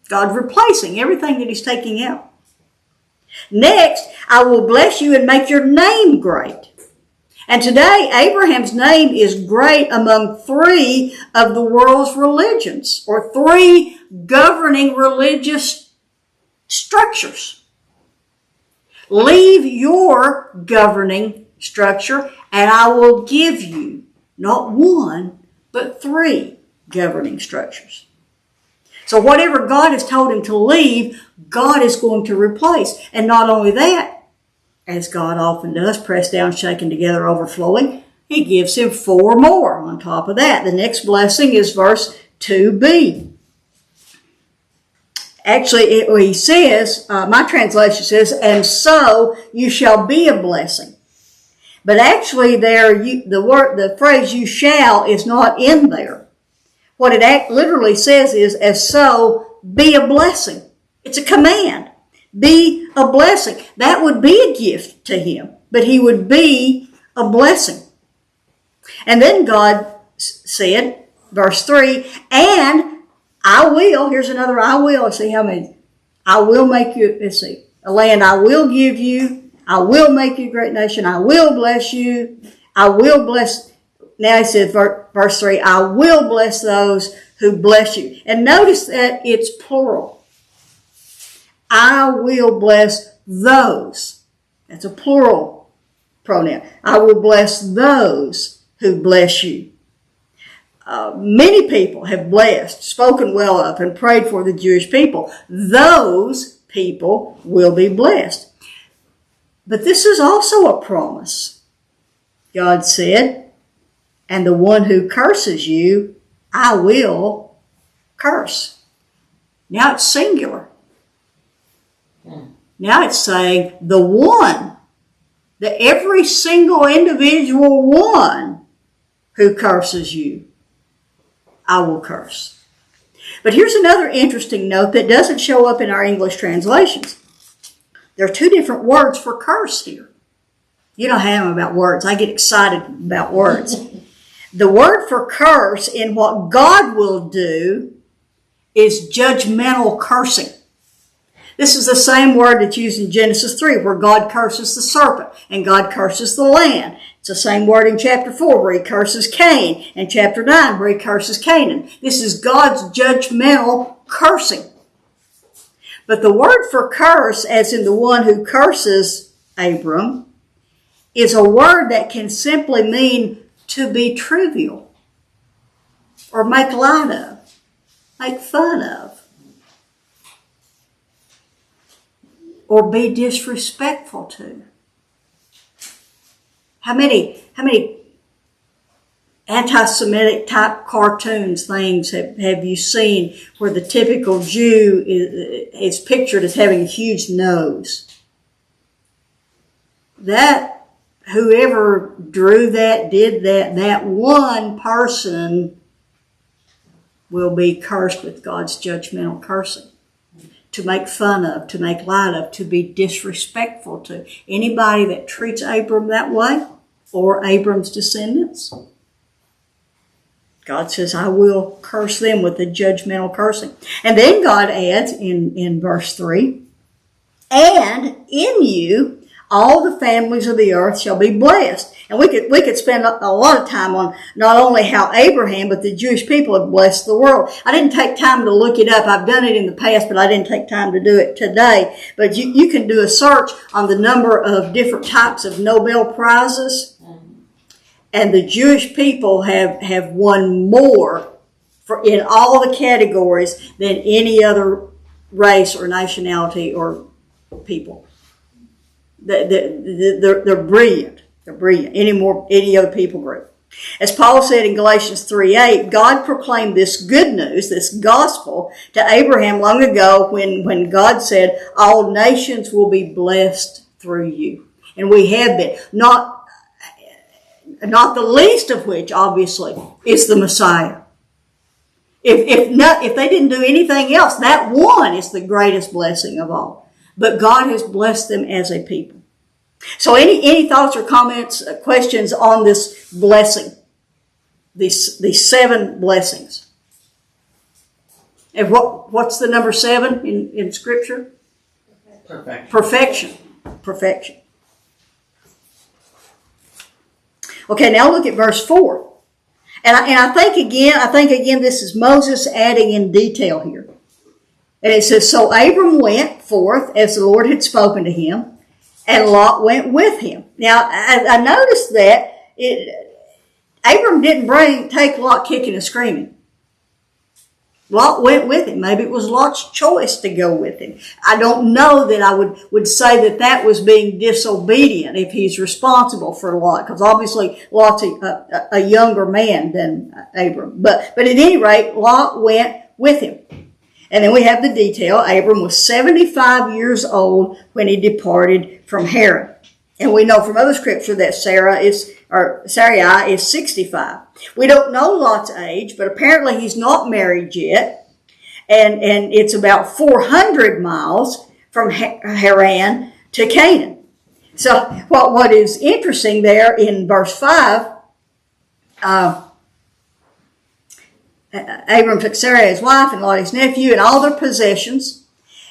God's replacing everything that he's taking out. Next, I will bless you and make your name great. And today, Abraham's name is great among 3 of the world's religions, or 3 governing religious structures. Leave your governing structure, and I will give you not 1, but 3 governing structures. So whatever God has told him to leave, God is going to replace. And not only that, as God often does, pressed down, shaken together, overflowing, he gives him 4 more on top of that. The next blessing is verse 2b. Actually, he says, my translation says, and so you shall be a blessing. But actually there, the phrase you shall is not in there. What it literally says is, as so, be a blessing. It's a command. Be a blessing. That would be a gift to him, but he would be a blessing. And then God said, verse 3, and I will, here's another I will. Let's see how many. I will make you, let's see, a land I will give you. I will make you a great nation. I will bless you. I will bless. Now he says, verse 3, I will bless those who bless you. And notice that it's plural. I will bless those. That's a plural pronoun. I will bless those who bless you. Many people have blessed, spoken well of, and prayed for the Jewish people. Those people will be blessed. But this is also a promise. God said, and the one who curses you, I will curse. Now it's singular. Now it's saying the one, the every single individual one who curses you, I will curse. But here's another interesting note that doesn't show up in our English translations. There are two different words for curse here. You know how I am about words. I get excited about words. The word for curse in what God will do is judgmental cursing. This is the same word that's used in Genesis 3 where God curses the serpent and God curses the land. It's the same word in chapter 4 where he curses Cain and chapter 9 where he curses Canaan. This is God's judgmental cursing. But the word for curse, as in the one who curses Abram, is a word that can simply mean to be trivial or make light of, make fun of, or be disrespectful to. How many anti-Semitic type cartoons things have you seen where the typical Jew is pictured as having a huge nose? That whoever drew that, did that, that one person will be cursed with God's judgmental cursing. To make fun of, to make light of, to be disrespectful to. Anybody that treats Abram that way, or Abram's descendants, God says, I will curse them with the judgmental cursing. And then God adds in verse 3, and in you all the families of the earth shall be blessed. And we could spend a lot of time on not only how Abraham, but the Jewish people have blessed the world. I didn't take time to look it up. I've done it in the past, but I didn't take time to do it today. But you can do a search on the number of different types of Nobel Prizes. And the Jewish people have won more in all the categories than any other race or nationality or people. They're brilliant. They're brilliant. Any other people group. As Paul said in Galatians 3:8, God proclaimed this good news, this gospel, to Abraham long ago when God said, all nations will be blessed through you. And we have been. Not the least of which, obviously, is the Messiah. If they didn't do anything else, that one is the greatest blessing of all. But God has blessed them as a people. So any thoughts or comments, questions on this blessing? These 7 blessings. And what's the number 7 in Scripture? Perfection. Perfection. Okay, now look at verse 4. And I think again this is Moses adding in detail here. And it says, so Abram went forth as the Lord had spoken to him, and Lot went with him. Now, I noticed that Abram didn't take Lot kicking and screaming. Lot went with him. Maybe it was Lot's choice to go with him. I don't know that I would say that was being disobedient if he's responsible for Lot, because obviously Lot's a younger man than Abram. But at any rate, Lot went with him. And then we have the detail. Abram was 75 years old when he departed from Haran. And we know from other scripture that Sarai is 65. We don't know Lot's age, but apparently he's not married yet. And it's about 400 miles from Haran to Canaan. So what is interesting there in verse 5, Abram took Sarai his wife and Lot his nephew and all their possessions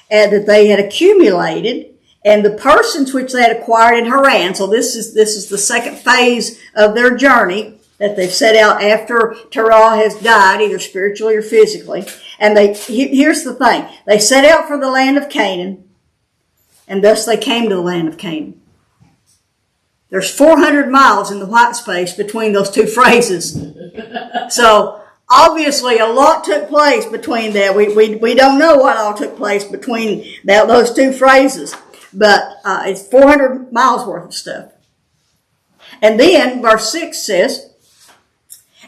that they had accumulated and the persons which they had acquired in Haran. So this is the second phase of their journey that they've set out after Terah has died, either spiritually or physically. And here's the thing. They set out for the land of Canaan, and thus they came to the land of Canaan. There's 400 miles in the white space between those two phrases. So obviously a lot took place between that. We don't know what all took place between those two phrases, but it's 400 miles worth of stuff. And then verse 6 says,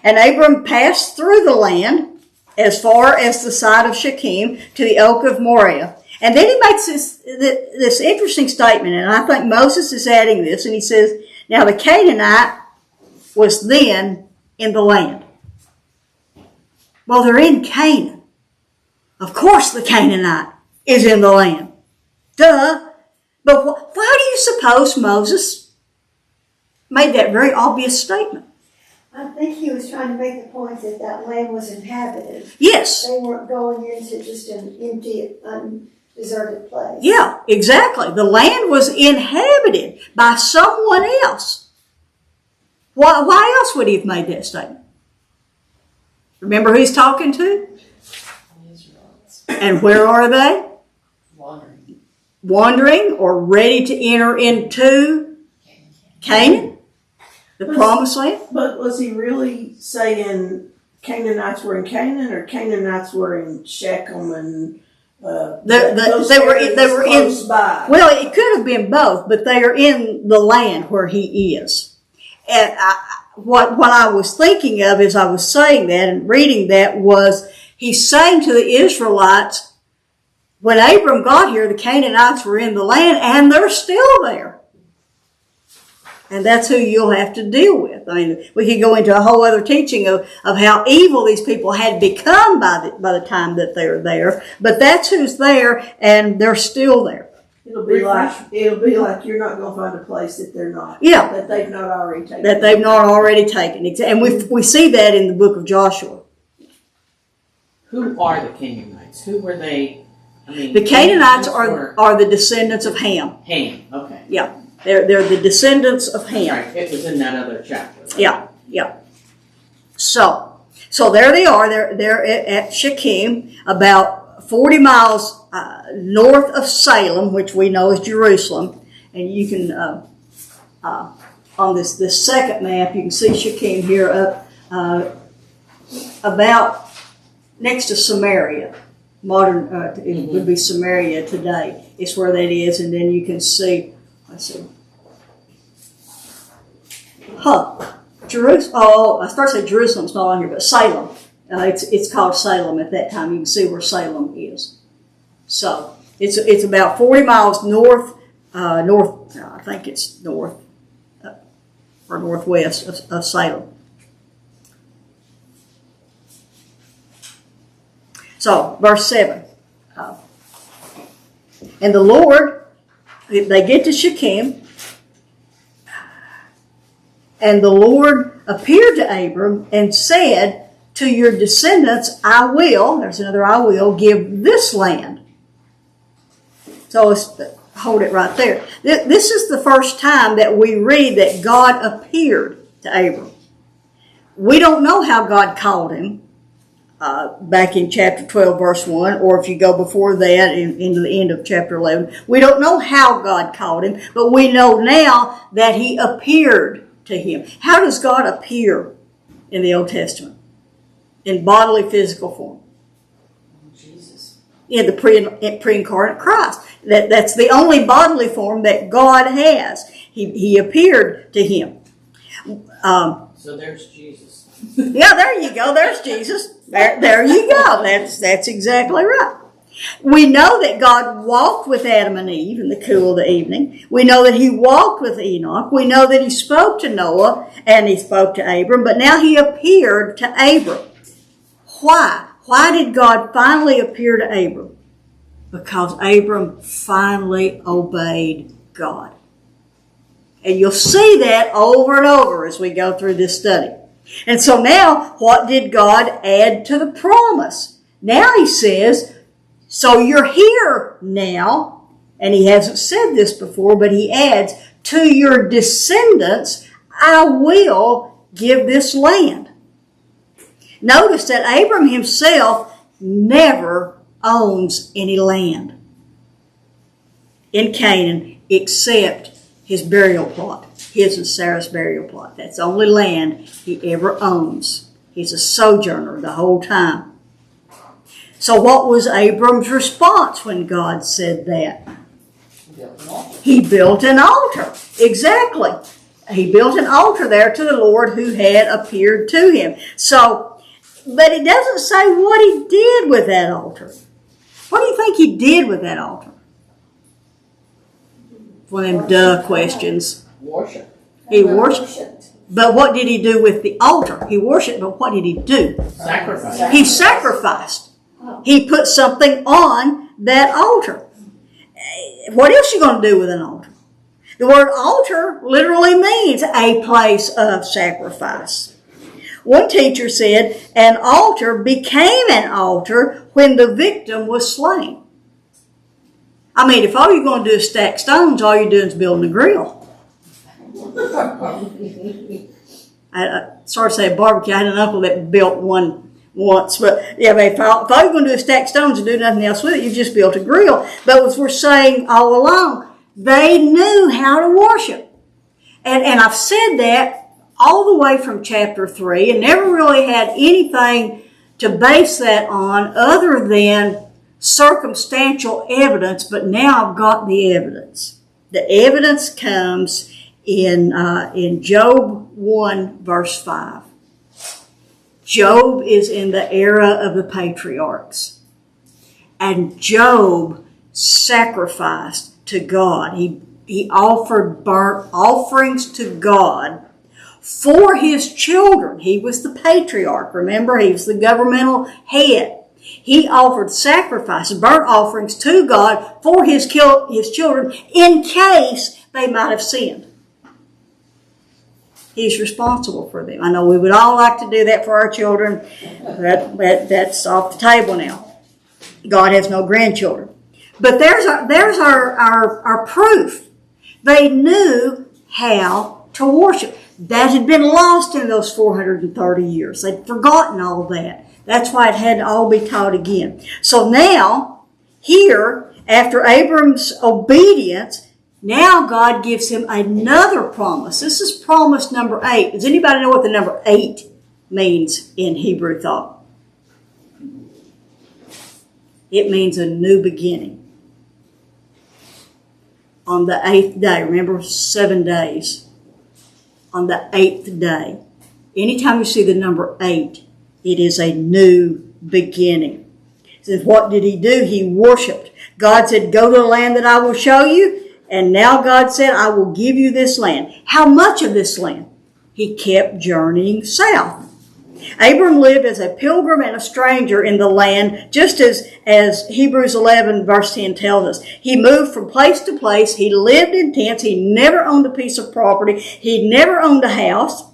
and Abram passed through the land as far as the side of Shechem to the oak of Moriah. And then he makes this interesting statement, and I think Moses is adding this, and he says, now the Canaanite was then in the land. Well, they're in Canaan. Of course the Canaanite is in the land. Duh. But why do you suppose Moses made that very obvious statement? I think he was trying to make the point that that land was inhabited. Yes. They weren't going into just an empty, deserted place. Yeah, exactly. The land was inhabited by someone else. Why else would he have made that statement? Remember who he's talking to? Israelites And where are they? wandering. Wandering or ready to enter into Canaan, the promised land. But was he really saying Canaanites were in Canaan, or Canaanites were in Shechem and those They were areas in. close by? Well, it could have been both, but they are in the land where he is. And what I was thinking of as I was saying that and reading that was he's saying to the Israelites, when Abram got here, the Canaanites were in the land and they're still there. And that's who you'll have to deal with. I mean, we could go into a whole other teaching of how evil these people had become by the time that they're there. But that's who's there, and they're still there. It'll be like you're not going to find a place that they're not. Yeah. That they've not already taken. That they've not already taken. And we see that in the book of Joshua. Who are the Canaanites? Who were they? I mean, The Canaanites are the descendants of Ham. Ham. Okay. Yeah. They're the descendants of Ham. Right. It was in that other chapter. Right? Yeah. So there they are. They're at Shechem, about 40 miles north of Salem, which we know is Jerusalem. And you can on this second map, you can see Shechem here up about next to Samaria. Modern it would be Samaria today. It's where that is, and then you can see. Let's see. Jerusalem. Oh, I started to say Jerusalem's not on here, but Salem. It's called Salem at that time. You can see where Salem is. So it's about 40 miles north. I think it's north or northwest of Salem. So verse 7. And the Lord, they get to Shechem. And the Lord appeared to Abram and said, to your descendants, I will, there's another I will, give this land. So let's hold it right there. This is the first time that we read that God appeared to Abram. We don't know how God called him back in chapter 12, verse 1, or if you go before that into the end of chapter 11. We don't know how God called him, but we know now that he appeared to him. How does God appear in the Old Testament? In bodily physical form. Jesus. In the pre-incarnate Christ. That's the only bodily form that God has. He appeared to him. So there's Jesus. Yeah, there you go. There's Jesus. There you go. That's exactly right. We know that God walked with Adam and Eve in the cool of the evening. We know that he walked with Enoch. We know that he spoke to Noah and he spoke to Abram, but now he appeared to Abram. Why? Why did God finally appear to Abram? Because Abram finally obeyed God. And you'll see that over and over as we go through this study. And so now, what did God add to the promise? Now he says, so you're here now, and he hasn't said this before, but he adds, to your descendants, I will give this land. Notice that Abram himself never owns any land in Canaan except his burial plot. His and Sarah's burial plot. That's the only land he ever owns. He's a sojourner the whole time. So what was Abram's response when God said that? He built an altar. Exactly. He built an altar there to the Lord who had appeared to him. So, but it doesn't say what he did with that altar. What do you think he did with that altar? One of them duh questions. Worship. He worshiped. But what did he do with the altar? He worshiped, but what did he do? Sacrifice. He sacrificed. He put something on that altar. What else are you going to do with an altar? The word altar literally means a place of sacrifice. One teacher said an altar became an altar when the victim was slain. I mean, if all you're going to do is stack stones, all you're doing is building a grill. Sorry to say barbecue. I had an uncle that built one once, but yeah, if all you're going to do is stack stones and do nothing else with it, you just built a grill. But as we're saying all along, they knew how to worship. And I've said that all the way from chapter 3 and never really had anything to base that on other than circumstantial evidence, but now I've got the evidence. The evidence comes in Job 1 verse 5. Job is in the era of the patriarchs. And Job sacrificed to God. He offered burnt offerings to God for his children. He was the patriarch. Remember, he was the governmental head. He offered sacrifice, burnt offerings to God for his children in case they might have sinned. He's responsible for them. I know we would all like to do that for our children. That's off the table now. God has no grandchildren. But there's our proof. They knew how to worship. That had been lost in those 430 years. They'd forgotten all that. That's why it had to all be taught again. So now, here, after Abram's obedience, now God gives him another promise. This is promise number 8. Does anybody know what the number 8 means in Hebrew thought? It means a new beginning. On the 8th day, remember 7 days. On the 8th day, anytime you see the number 8, it is a new beginning. So what did he do? He worshiped. God said, go to the land that I will show you. And now God said, I will give you this land. How much of this land? He kept journeying south. Abram lived as a pilgrim and a stranger in the land, just as Hebrews 11 verse 10 tells us. He moved from place to place. He lived in tents. He never owned a piece of property. He never owned a house.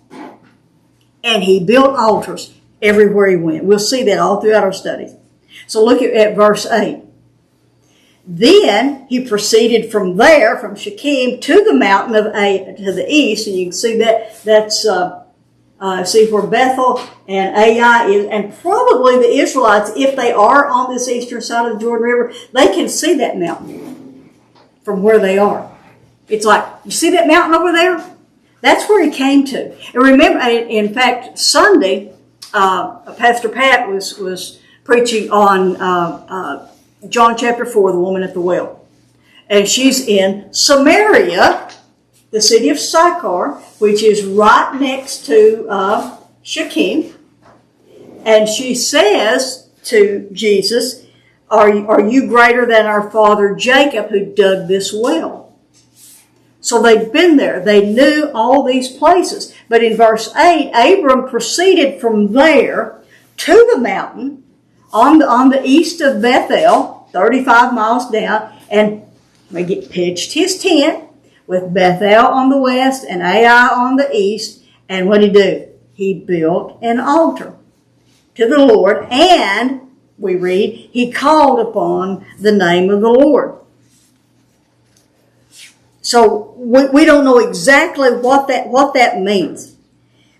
And he built altars everywhere he went. We'll see that all throughout our studies. So look at verse 8. Then he proceeded from there, from Shechem, to the mountain to the east, and you can see that's see where Bethel and Ai is, and probably the Israelites, if they are on this eastern side of the Jordan River, they can see that mountain from where they are. It's like, you see that mountain over there? That's where he came to. And remember, in fact, Sunday, Pastor Pat was preaching on John chapter 4, the woman at the well. And she's in Samaria, the city of Sychar, which is right next to Shechem. And she says to Jesus, are you greater than our father Jacob who dug this well? So they'd been there. They knew all these places. But in verse 8, Abram proceeded from there to the mountain on the east of Bethel, 35 miles down, and he pitched his tent with Bethel on the west and Ai on the east. And what did he do? He built an altar to the Lord, and we read, he called upon the name of the Lord. So we don't know exactly what that means,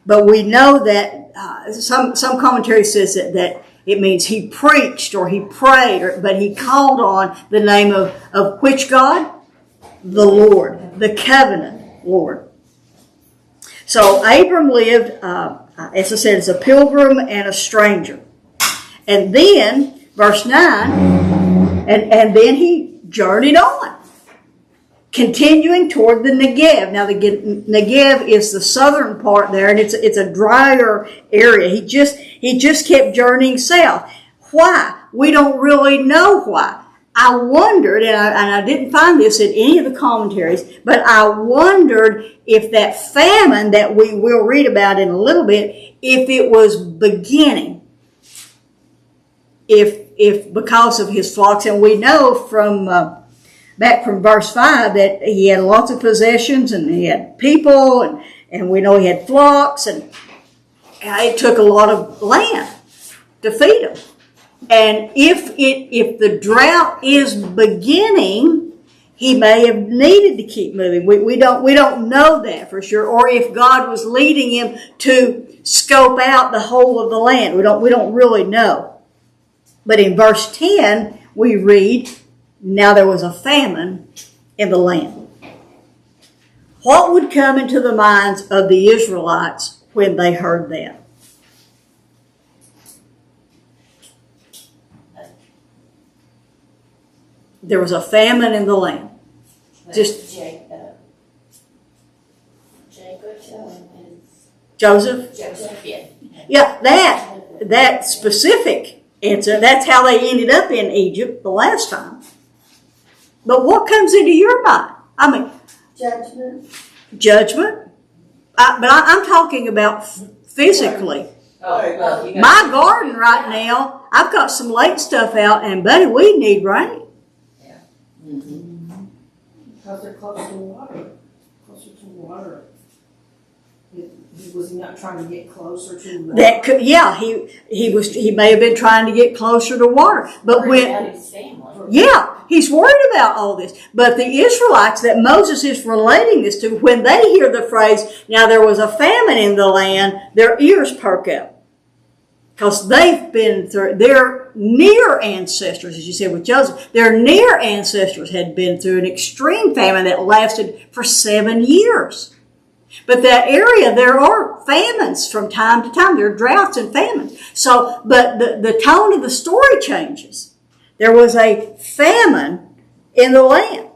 but we know that some commentary says that it means he preached or he prayed, but he called on the name of which God? The Lord. the covenant, Lord. So Abram lived, as I said, as a pilgrim and a stranger. And then, verse 9, and then he journeyed on, continuing toward the Negev. Now, the Negev is the southern part there, and it's a drier area. He just kept journeying south. Why? We don't really know why. I wondered, and I didn't find this in any of the commentaries, but I wondered if that famine that we will read about in a little bit, if it was beginning, if because of his flocks, and we know from back from verse 5 that he had lots of possessions and he had people, and we know he had flocks, and it took a lot of land to feed them. And if the drought is beginning, he may have needed to keep moving. We don't know that for sure. Or if God was leading him to scope out the whole of the land, we don't really know. But in verse 10 we read, now there was a famine in the land. What would come into the minds of the Israelites when they heard that? There was a famine in the land. Just Jacob Joseph? Joseph, yeah. Yeah, that specific answer, that's how they ended up in Egypt the last time. But what comes into your mind? I mean, judgment. But I'm talking about physically. My garden right now, I've got some lake stuff out, and buddy, we need rain. Because they're closer to water. He was not trying to get closer to water. That could, yeah, he may have been trying to get closer to water, but when His family. yeah, he's worried about all this. But the Israelites that Moses is relating this to, when they hear the phrase, now there was a famine in the land, their ears perk up. Because they've been through, their near ancestors, as you said with Joseph, their near ancestors had been through an extreme famine that lasted for 7 years. But that area, there are famines from time to time. There are droughts and famines. So, but the tone of the story changes. There was a famine in the land.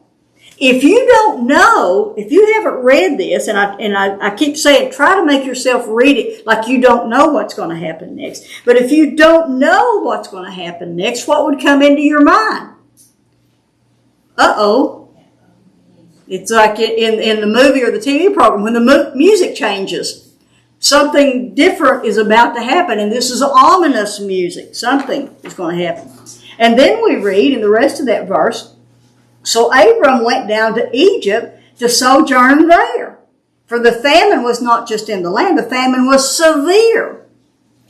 If you don't know, if you haven't read this, and I keep saying, try to make yourself read it like you don't know what's going to happen next. But if you don't know what's going to happen next, what would come into your mind? Uh-oh. It's like in the movie or the TV program, when the music changes, something different is about to happen, and this is ominous music. Something is going to happen. And then we read in the rest of that verse, so Abram went down to Egypt to sojourn there. For the famine was not just in the land, the famine was severe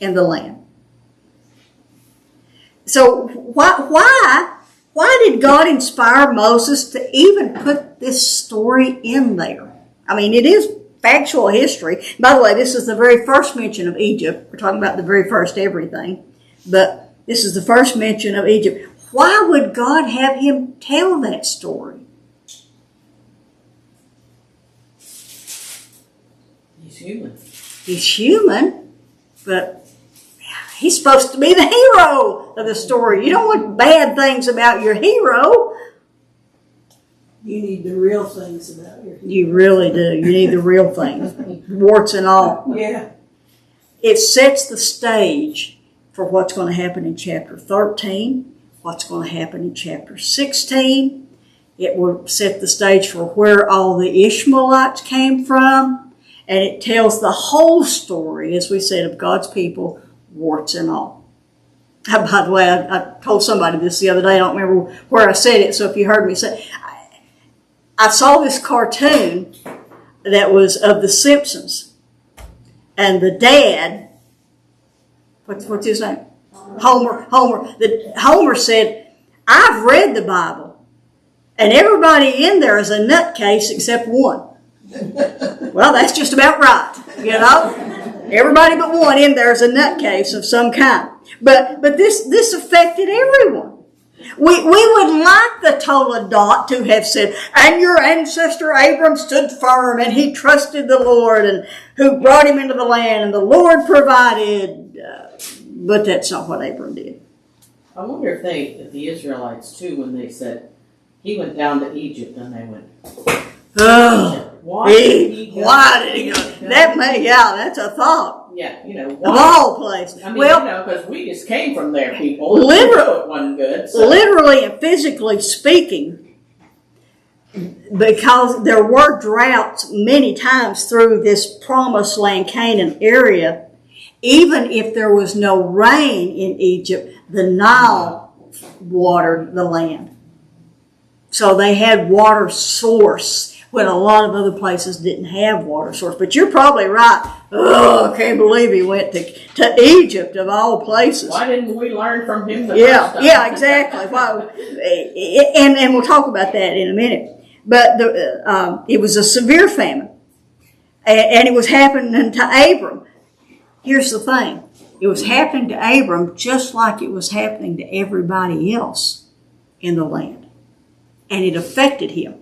in the land. So why did God inspire Moses to even put this story in there? I mean, it is factual history. By the way, this is the very first mention of Egypt. We're talking about the very first everything. But this is the first mention of Egypt. Why would God have him tell that story? He's human. He's human, but he's supposed to be the hero of the story. You don't want bad things about your hero. You need the real things about your hero. You really do. You need the real things, warts and all. Yeah. It sets the stage for what's going to happen in chapter 13. What's going to happen in chapter 16. It will set the stage for where all the Ishmaelites came from. And it tells the whole story, as we said, of God's people, warts and all. By the way, I told somebody this the other day. I don't remember where I said it, so if you heard me say it. I saw this cartoon that was of The Simpsons. And the dad, what's his name? Homer. Homer said, I've read the Bible, and everybody in there is a nutcase except one. Well, that's just about right, you know. Everybody but one in there is a nutcase of some kind. But this affected everyone. We would like the Toledot to have said, and your ancestor Abram stood firm and he trusted the Lord and who brought him into the land and the Lord provided. But that's not what Abram did. I wonder if the Israelites too, when they said he went down to Egypt, and they went, Oh, why did he go? That's a thought. Yeah, Of all places. I mean, Well, because we just came from there, people. Literally- We know it wasn't good. So. literally and physically speaking, because there were droughts many times through this promised land Canaan area, even if there was no rain in Egypt, the Nile watered the land. So they had water source when a lot of other places didn't have water source. But you're probably right. Oh, I can't believe he went to Egypt of all places. Why didn't we learn from him the first time? Yeah, exactly. Well, and we'll talk about that in a minute. But it was a severe famine, and it was happening to Abram. Here's the thing. It was happening to Abram just like it was happening to everybody else in the land. And it affected him.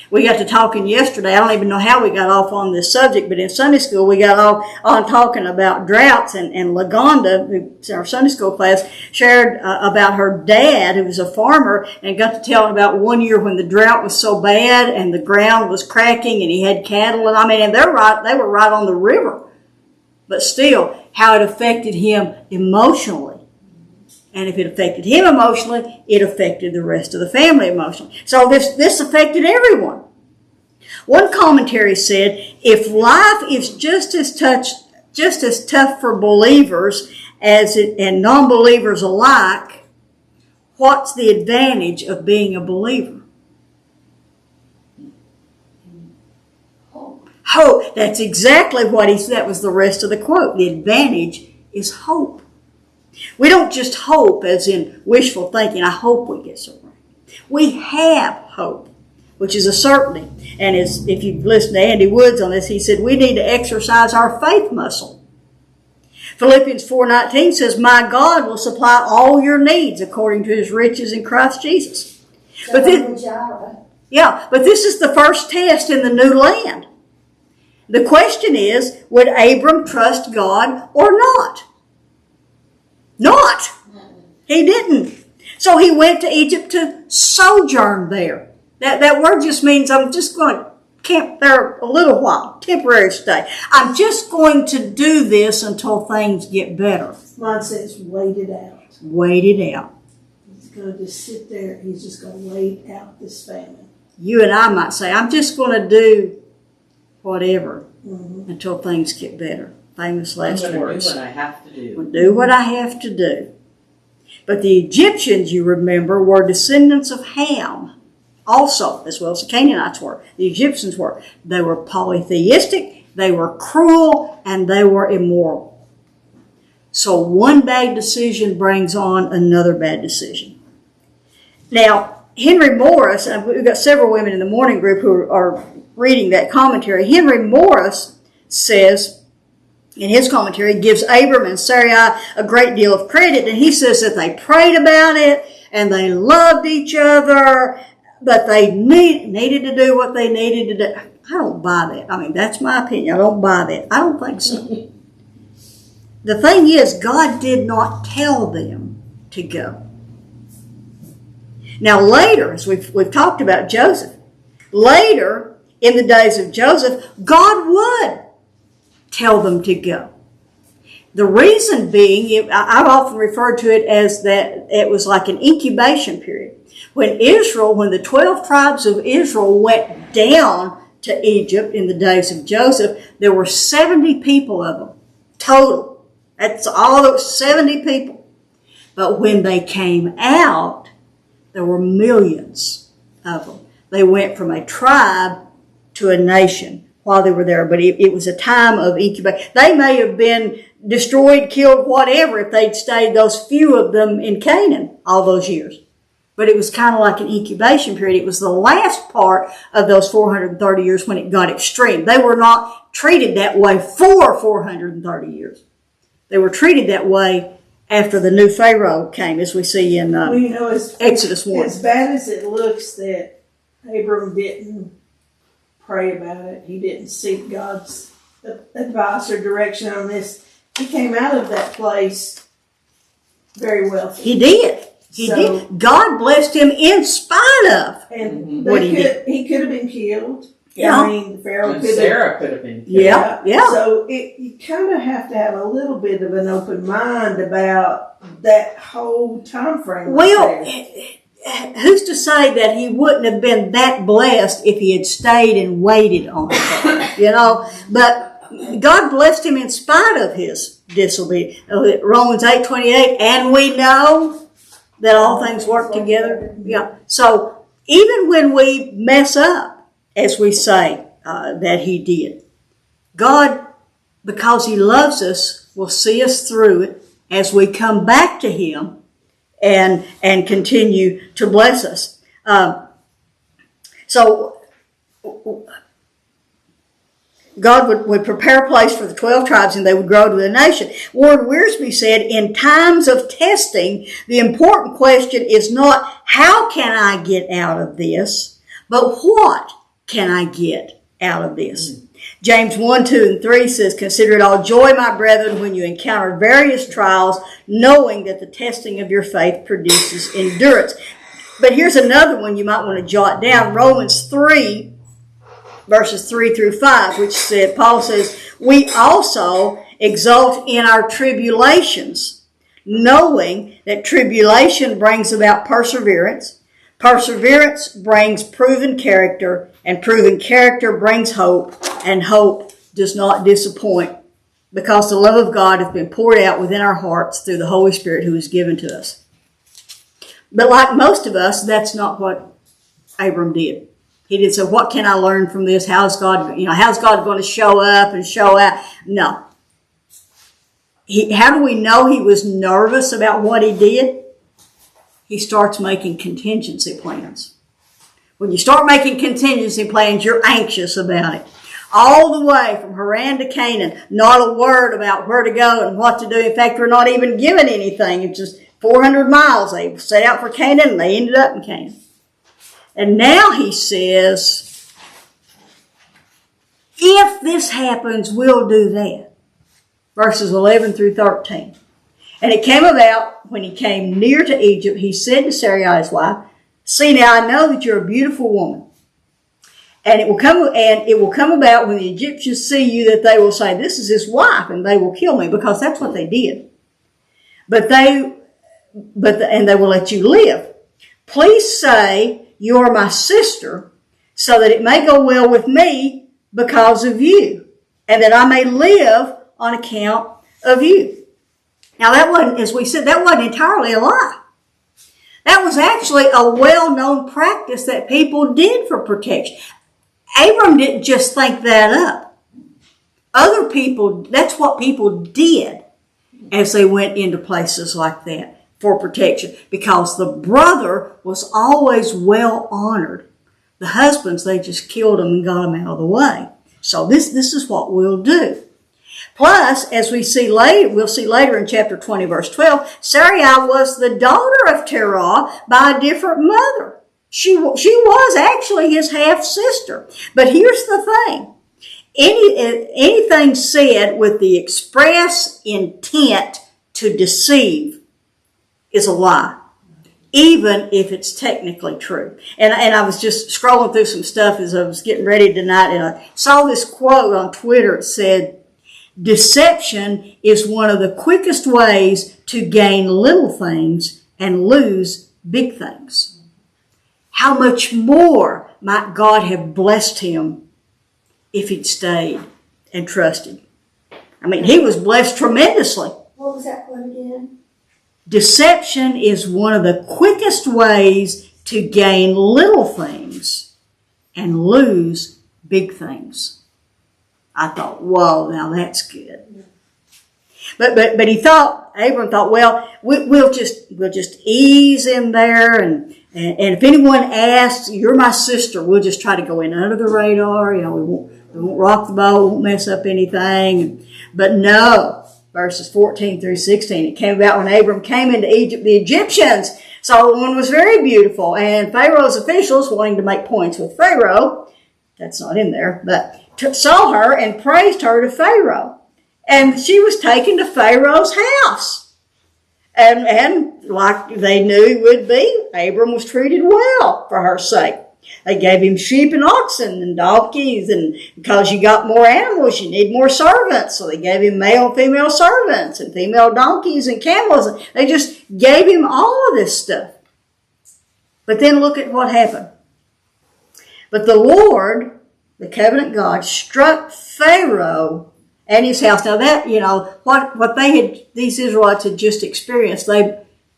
We got to talking yesterday. I don't even know how we got off on this subject, but in Sunday school we got off on talking about droughts. And Lagonda, who's in our Sunday school class, shared about her dad, who was a farmer, and got to telling about one year when the drought was so bad and the ground was cracking and he had cattle. And they were right on the river. But still, how it affected him emotionally. And if it affected him emotionally, it affected the rest of the family emotionally. So this affected everyone. One commentary said, if life is just as tough for believers and non-believers alike, what's the advantage of being a believer? Hope. That's exactly what he said. That was the rest of the quote. The advantage is hope. We don't just hope as in wishful thinking. I hope we get so right. We have hope, which is a certainty. And if you've listened to Andy Woods on this, he said we need to exercise our faith muscle. Philippians 4:19 says, my God will supply all your needs according to his riches in Christ Jesus. But this is the first test in the new land. The question is, would Abram trust God or not? Not. He didn't. So he went to Egypt to sojourn there. That word just means I'm just going to camp there a little while, temporary stay. I'm just going to do this until things get better. Mine says wait it out. Wait it out. He's going to just sit there. He's just going to wait out this famine. You and I might say, I'm just going to do whatever until things get better. Famous last words. I'm going to do what I have to do. Do what I have to do. But the Egyptians, you remember, were descendants of Ham also, as well as the Canaanites were. The Egyptians were. They were polytheistic, they were cruel, and they were immoral. So one bad decision brings on another bad decision. Now, Henry Morris, and we've got several women in the morning group who are reading that commentary. Henry Morris says, in his commentary, gives Abram and Sarai a great deal of credit, and he says that they prayed about it and they loved each other, but they needed to do what they needed to do. I don't buy that. I mean, that's my opinion. I don't buy that. I don't think so. The thing is, God did not tell them to go. Now later, as we've talked about Joseph, later in the days of Joseph, God would tell them to go. The reason being, I've often referred to it as that it was like an incubation period. When the 12 tribes of Israel went down to Egypt in the days of Joseph, there were 70 people of them, total. That's all those 70 people. But when they came out, there were millions of them. They went from a tribe to a nation while they were there, but it was a time of incubation. They may have been destroyed, killed, whatever, if they'd stayed, those few of them in Canaan all those years. But it was kind of like an incubation period. It was the last part of those 430 years when it got extreme. They were not treated that way for 430 years. They were treated that way after the new Pharaoh came, as we see in Well, you know, Exodus 1. as bad as it looks that Abram didn't pray about it, he didn't seek God's advice or direction on this, he came out of that place very wealthy. He did. He did. God blessed him in spite of. And What he did. he could have been killed. Yeah. I mean, Pharaoh And could have. Sarah could have been. Yeah. So you kind of have to have a little bit of an open mind about that whole time frame. Well, who's to say that he wouldn't have been that blessed if he had stayed and waited on it? You know, but God blessed him in spite of his disobedience. Romans 8:28, and we know that all things work together. Yeah. So even when we mess up, as we say that he did, God, because he loves us, will see us through it as we come back to him and continue to bless us. So God would prepare a place for the 12 tribes and they would grow to a nation. Warren Wiersbe said, in times of testing, the important question is not how can I get out of this, but what can I get out of this? James 1, 2, and 3 says, consider it all joy, my brethren, when you encounter various trials, knowing that the testing of your faith produces endurance. But here's another one you might want to jot down. Romans 3, verses 3 through 5, which said, Paul says, we also exult in our tribulations, knowing that tribulation brings about perseverance. Perseverance brings proven character, and proven character brings hope, and hope does not disappoint, because the love of God hath been poured out within our hearts through the Holy Spirit who is given to us. But like most of us, that's not what Abram did. He didn't say, what can I learn from this? How's God going to show up and show out? No. How do we know he was nervous about what he did? He starts making contingency plans. When you start making contingency plans, you're anxious about it. All the way from Haran to Canaan, not a word about where to go and what to do. In fact, we're not even given anything. It's just 400 miles. They set out for Canaan and they ended up in Canaan. And now he says, if this happens, we'll do that. Verses 11 through 13. And it came about, when he came near to Egypt, he said to Sarai his wife, see now, I know that you're a beautiful woman. And it will come about when the Egyptians see you that they will say, this is his wife, and they will kill me, because that's what they did. And they will let you live. Please say you are my sister, so that it may go well with me because of you, and that I may live on account of you. Now that wasn't, as we said, that wasn't entirely a lie. That was actually a well-known practice that people did for protection. Abram didn't just think that up. Other people, that's what people did as they went into places like that for protection, because the brother was always well honored. The husbands, they just killed them and got them out of the way. So this is what we'll do. Plus, as we'll see later in chapter 20, verse 12, Sarai was the daughter of Terah by a different mother. She was actually his half-sister. But here's the thing. Anything said with the express intent to deceive is a lie, even if it's technically true. And I was just scrolling through some stuff as I was getting ready tonight, and I saw this quote on Twitter. It said, deception is one of the quickest ways to gain little things and lose big things. How much more might God have blessed him if he'd stayed and trusted? I mean, he was blessed tremendously. What was that one again? Deception is one of the quickest ways to gain little things and lose big things. I thought, whoa, now that's good. But Abram thought, well, we'll just ease in there, and if anyone asks, you're my sister, we'll just try to go in under the radar. We won't rock the boat, won't mess up anything. But no, verses 14 through 16. It came about when Abram came into Egypt, the Egyptians saw the woman was very beautiful, and Pharaoh's officials, wanting to make points with Pharaoh, that's not in there, but saw her and praised her to Pharaoh. And she was taken to Pharaoh's house. And like they knew it would be, Abram was treated well for her sake. They gave him sheep and oxen and donkeys, and because you got more animals, you need more servants. So they gave him male and female servants and female donkeys and camels. They just gave him all of this stuff. But then look at what happened. But the Lord, the covenant God, struck Pharaoh and his house. Now that, what these Israelites had just experienced,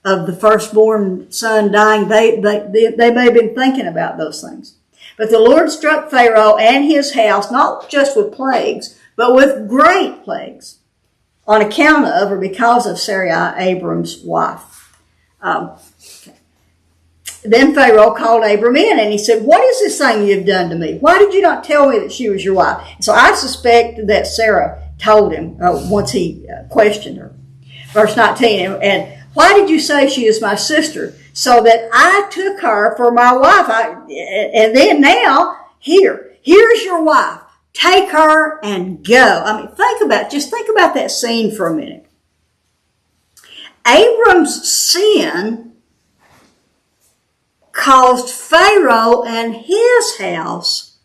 of the firstborn son dying, they may have been thinking about those things. But the Lord struck Pharaoh and his house, not just with plagues, but with great plagues, on account of or because of Sarai, Abram's wife. Then Pharaoh called Abram in, and he said, "What is this thing you've done to me? Why did you not tell me that she was your wife?" And so I suspect that Sarah told him once he questioned her. Verse 19, and why did you say she is my sister? So that I took her for my wife. And then now, here's your wife. Take her and go. I mean, think about that scene for a minute. Abram's sin caused Pharaoh and his house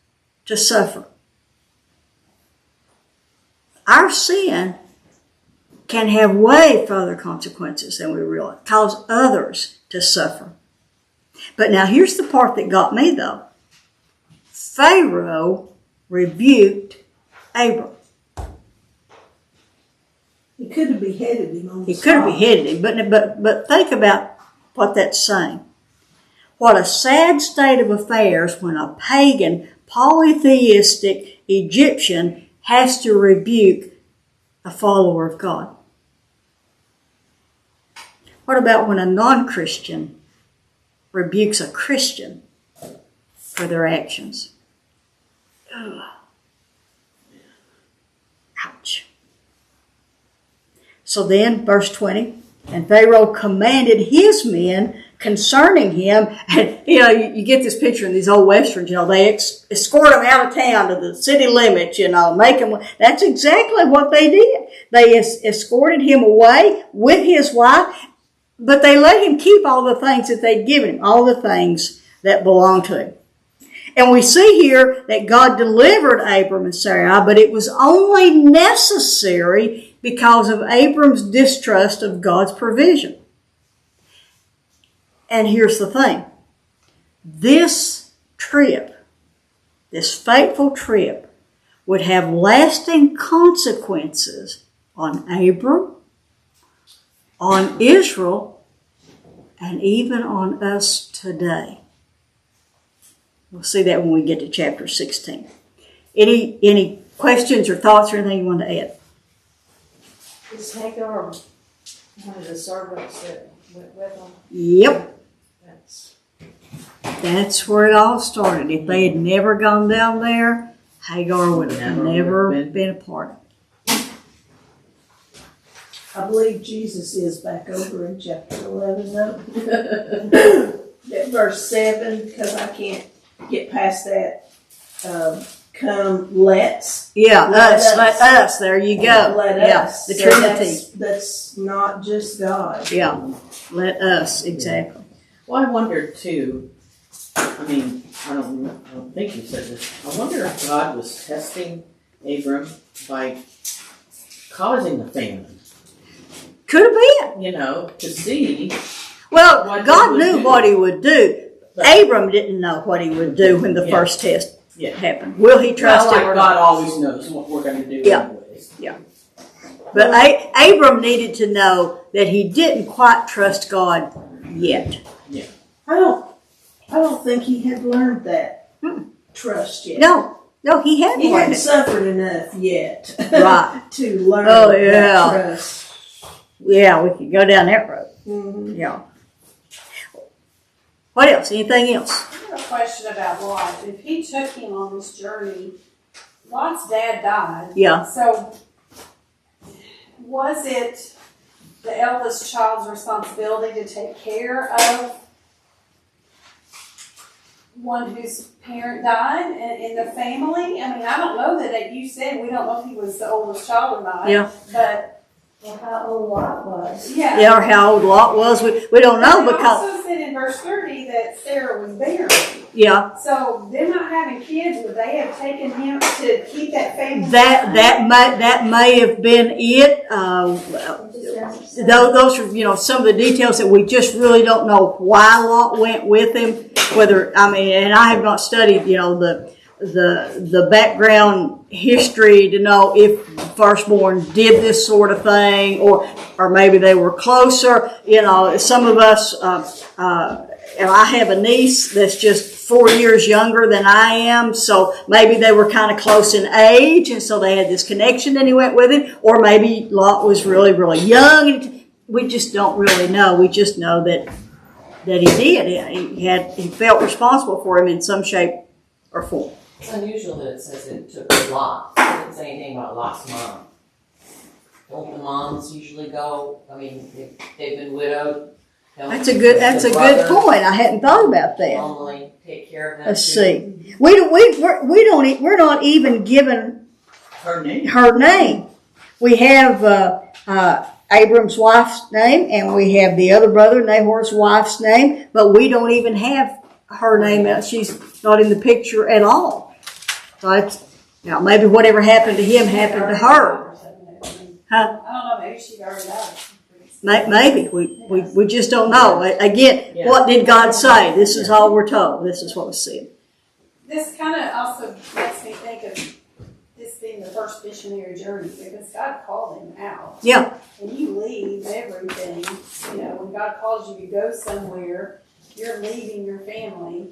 to suffer. Our sin can have way further consequences than we realize, cause others to suffer. But now here's the part that got me though. Pharaoh rebuked Abram. He could have beheaded him on the He could have spot. beheaded him, but think about what that's saying. What a sad state of affairs when a pagan, polytheistic Egyptian has to rebuke a follower of God. What about when a non-Christian rebukes a Christian for their actions? Ugh. Ouch. So then, verse 20, and Pharaoh commanded his men concerning him, and you get this picture in these old westerns, they escort him out of town to the city limits, make him. That's exactly what they did. They escorted him away with his wife, but they let him keep all the things that they'd given him, all the things that belonged to him. And we see here that God delivered Abram and Sarai, but it was only necessary because of Abram's distrust of God's provision. And here's the thing. This trip, this fateful trip, would have lasting consequences on Abram, on Israel, and even on us today. We'll see that when we get to chapter 16. Any questions or thoughts or anything you want to add? Is Hagar one of the servants that went with them? Yep. That's That's where it all started. If they had never gone down there, Hagar would have never been a part of it. I believe Jesus is back over in chapter 11, though. That verse 7, because I can't get past that. Come, let's. Yeah, let us. There you go. Let yeah, us. the So Trinity. That's not just God. Yeah, let us, exactly. Well, I wondered too. I mean, I don't think you said this. I wonder if God was testing Abram by causing the famine. Could have been. To see. Well, What God he would knew do. what he would do. But- Abram didn't know what he would do when the Yeah. first test Yeah. happened. Will he trust Well, him or like not? God always knows what we're going to do Yeah. anyways. But Abram needed to know that he didn't quite trust God yet. I don't think he had learned that trust yet. No, he hadn't He learned hadn't it. suffered enough yet Right. to learn Oh, yeah. that trust. Yeah, we could go down that road. Mhm. Yeah. What else? Anything else? I have a question about Lot. If he took him on this journey, Lot's dad died. Yeah. So was it the eldest child's responsibility to take care of one whose parent died in the family? I mean, I don't know that you said we don't know if he was the oldest child or not. Yeah. But Or how old Lot was. yeah. Yeah, or how old Lot was. We don't know It because, also said in verse 30 that Sarah was barren. yeah, So them not having kids, would they have taken him to keep that family? that may have been it. Those are, some of the details that we just really don't know why Lot went with him. And I have not studied, the background history to know if firstborn did this sort of thing, or maybe they were closer. Some of us, and I have a niece that's just 4 years younger than I am, so maybe they were kind of close in age, and so they had this connection and he went with him, or maybe Lot was really, really young, and we just don't really know. We just know that he did. He felt responsible for him in some shape or form. It's unusual that it says it took Lot. It doesn't say anything about Lot's mom. Don't the moms usually go? I mean, if they've been widowed. That's a good point. I hadn't thought about that. Normally take care of them. Let's see. We're not even given Her name. her name. We have Abram's wife's name, and we have the other brother Nahor's wife's name, but we don't even have her name. She's not in the picture at all. So it's, maybe whatever happened to him happened to her. Huh? I don't know, maybe she already died. Maybe. We just don't know. Again, Yeah. What did God say? This is all we're told. This is what was said. This kind of also makes me think of this being the first missionary journey, because God called him out. Yeah. And you leave everything, when God calls you to go somewhere, you're leaving your family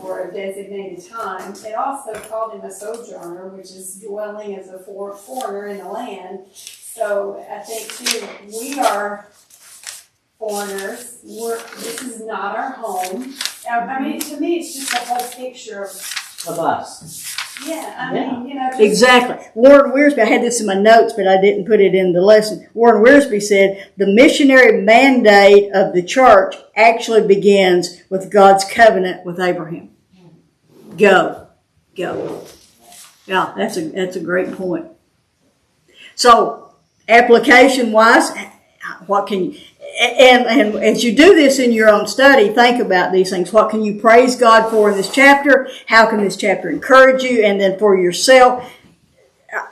for a designated time. It also called him a sojourner, which is dwelling as a foreigner in the land. So I think too, we are foreigners. This is not our home. I mean, to me, it's just a whole picture of us. Yeah, I mean, just, Exactly. Warren Wiersbe, I had this in my notes, but I didn't put it in the lesson. Warren Wiersbe said, the missionary mandate of the church actually begins with God's covenant with Abraham. Go. Yeah, that's a great point. So, application-wise, what can you... And as you do this in your own study, think about these things. What can you praise God for in this chapter? How can this chapter encourage you? And then for yourself,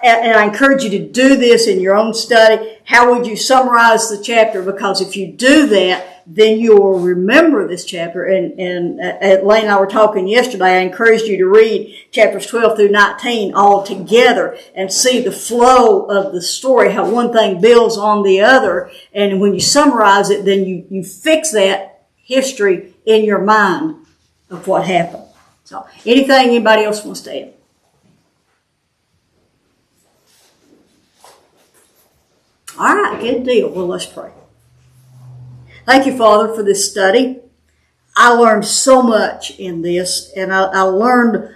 and I encourage you to do this in your own study. How would you summarize the chapter? Because if you do that, then you will remember this chapter. And Lane and I were talking yesterday. I encouraged you to read chapters 12 through 19 all together and see the flow of the story, how one thing builds on the other. And when you summarize it, then you fix that history in your mind of what happened. So, anything anybody else wants to add? All right, good deal. Well, let's pray. Thank you, Father, for this study. I learned so much in this, and I learned,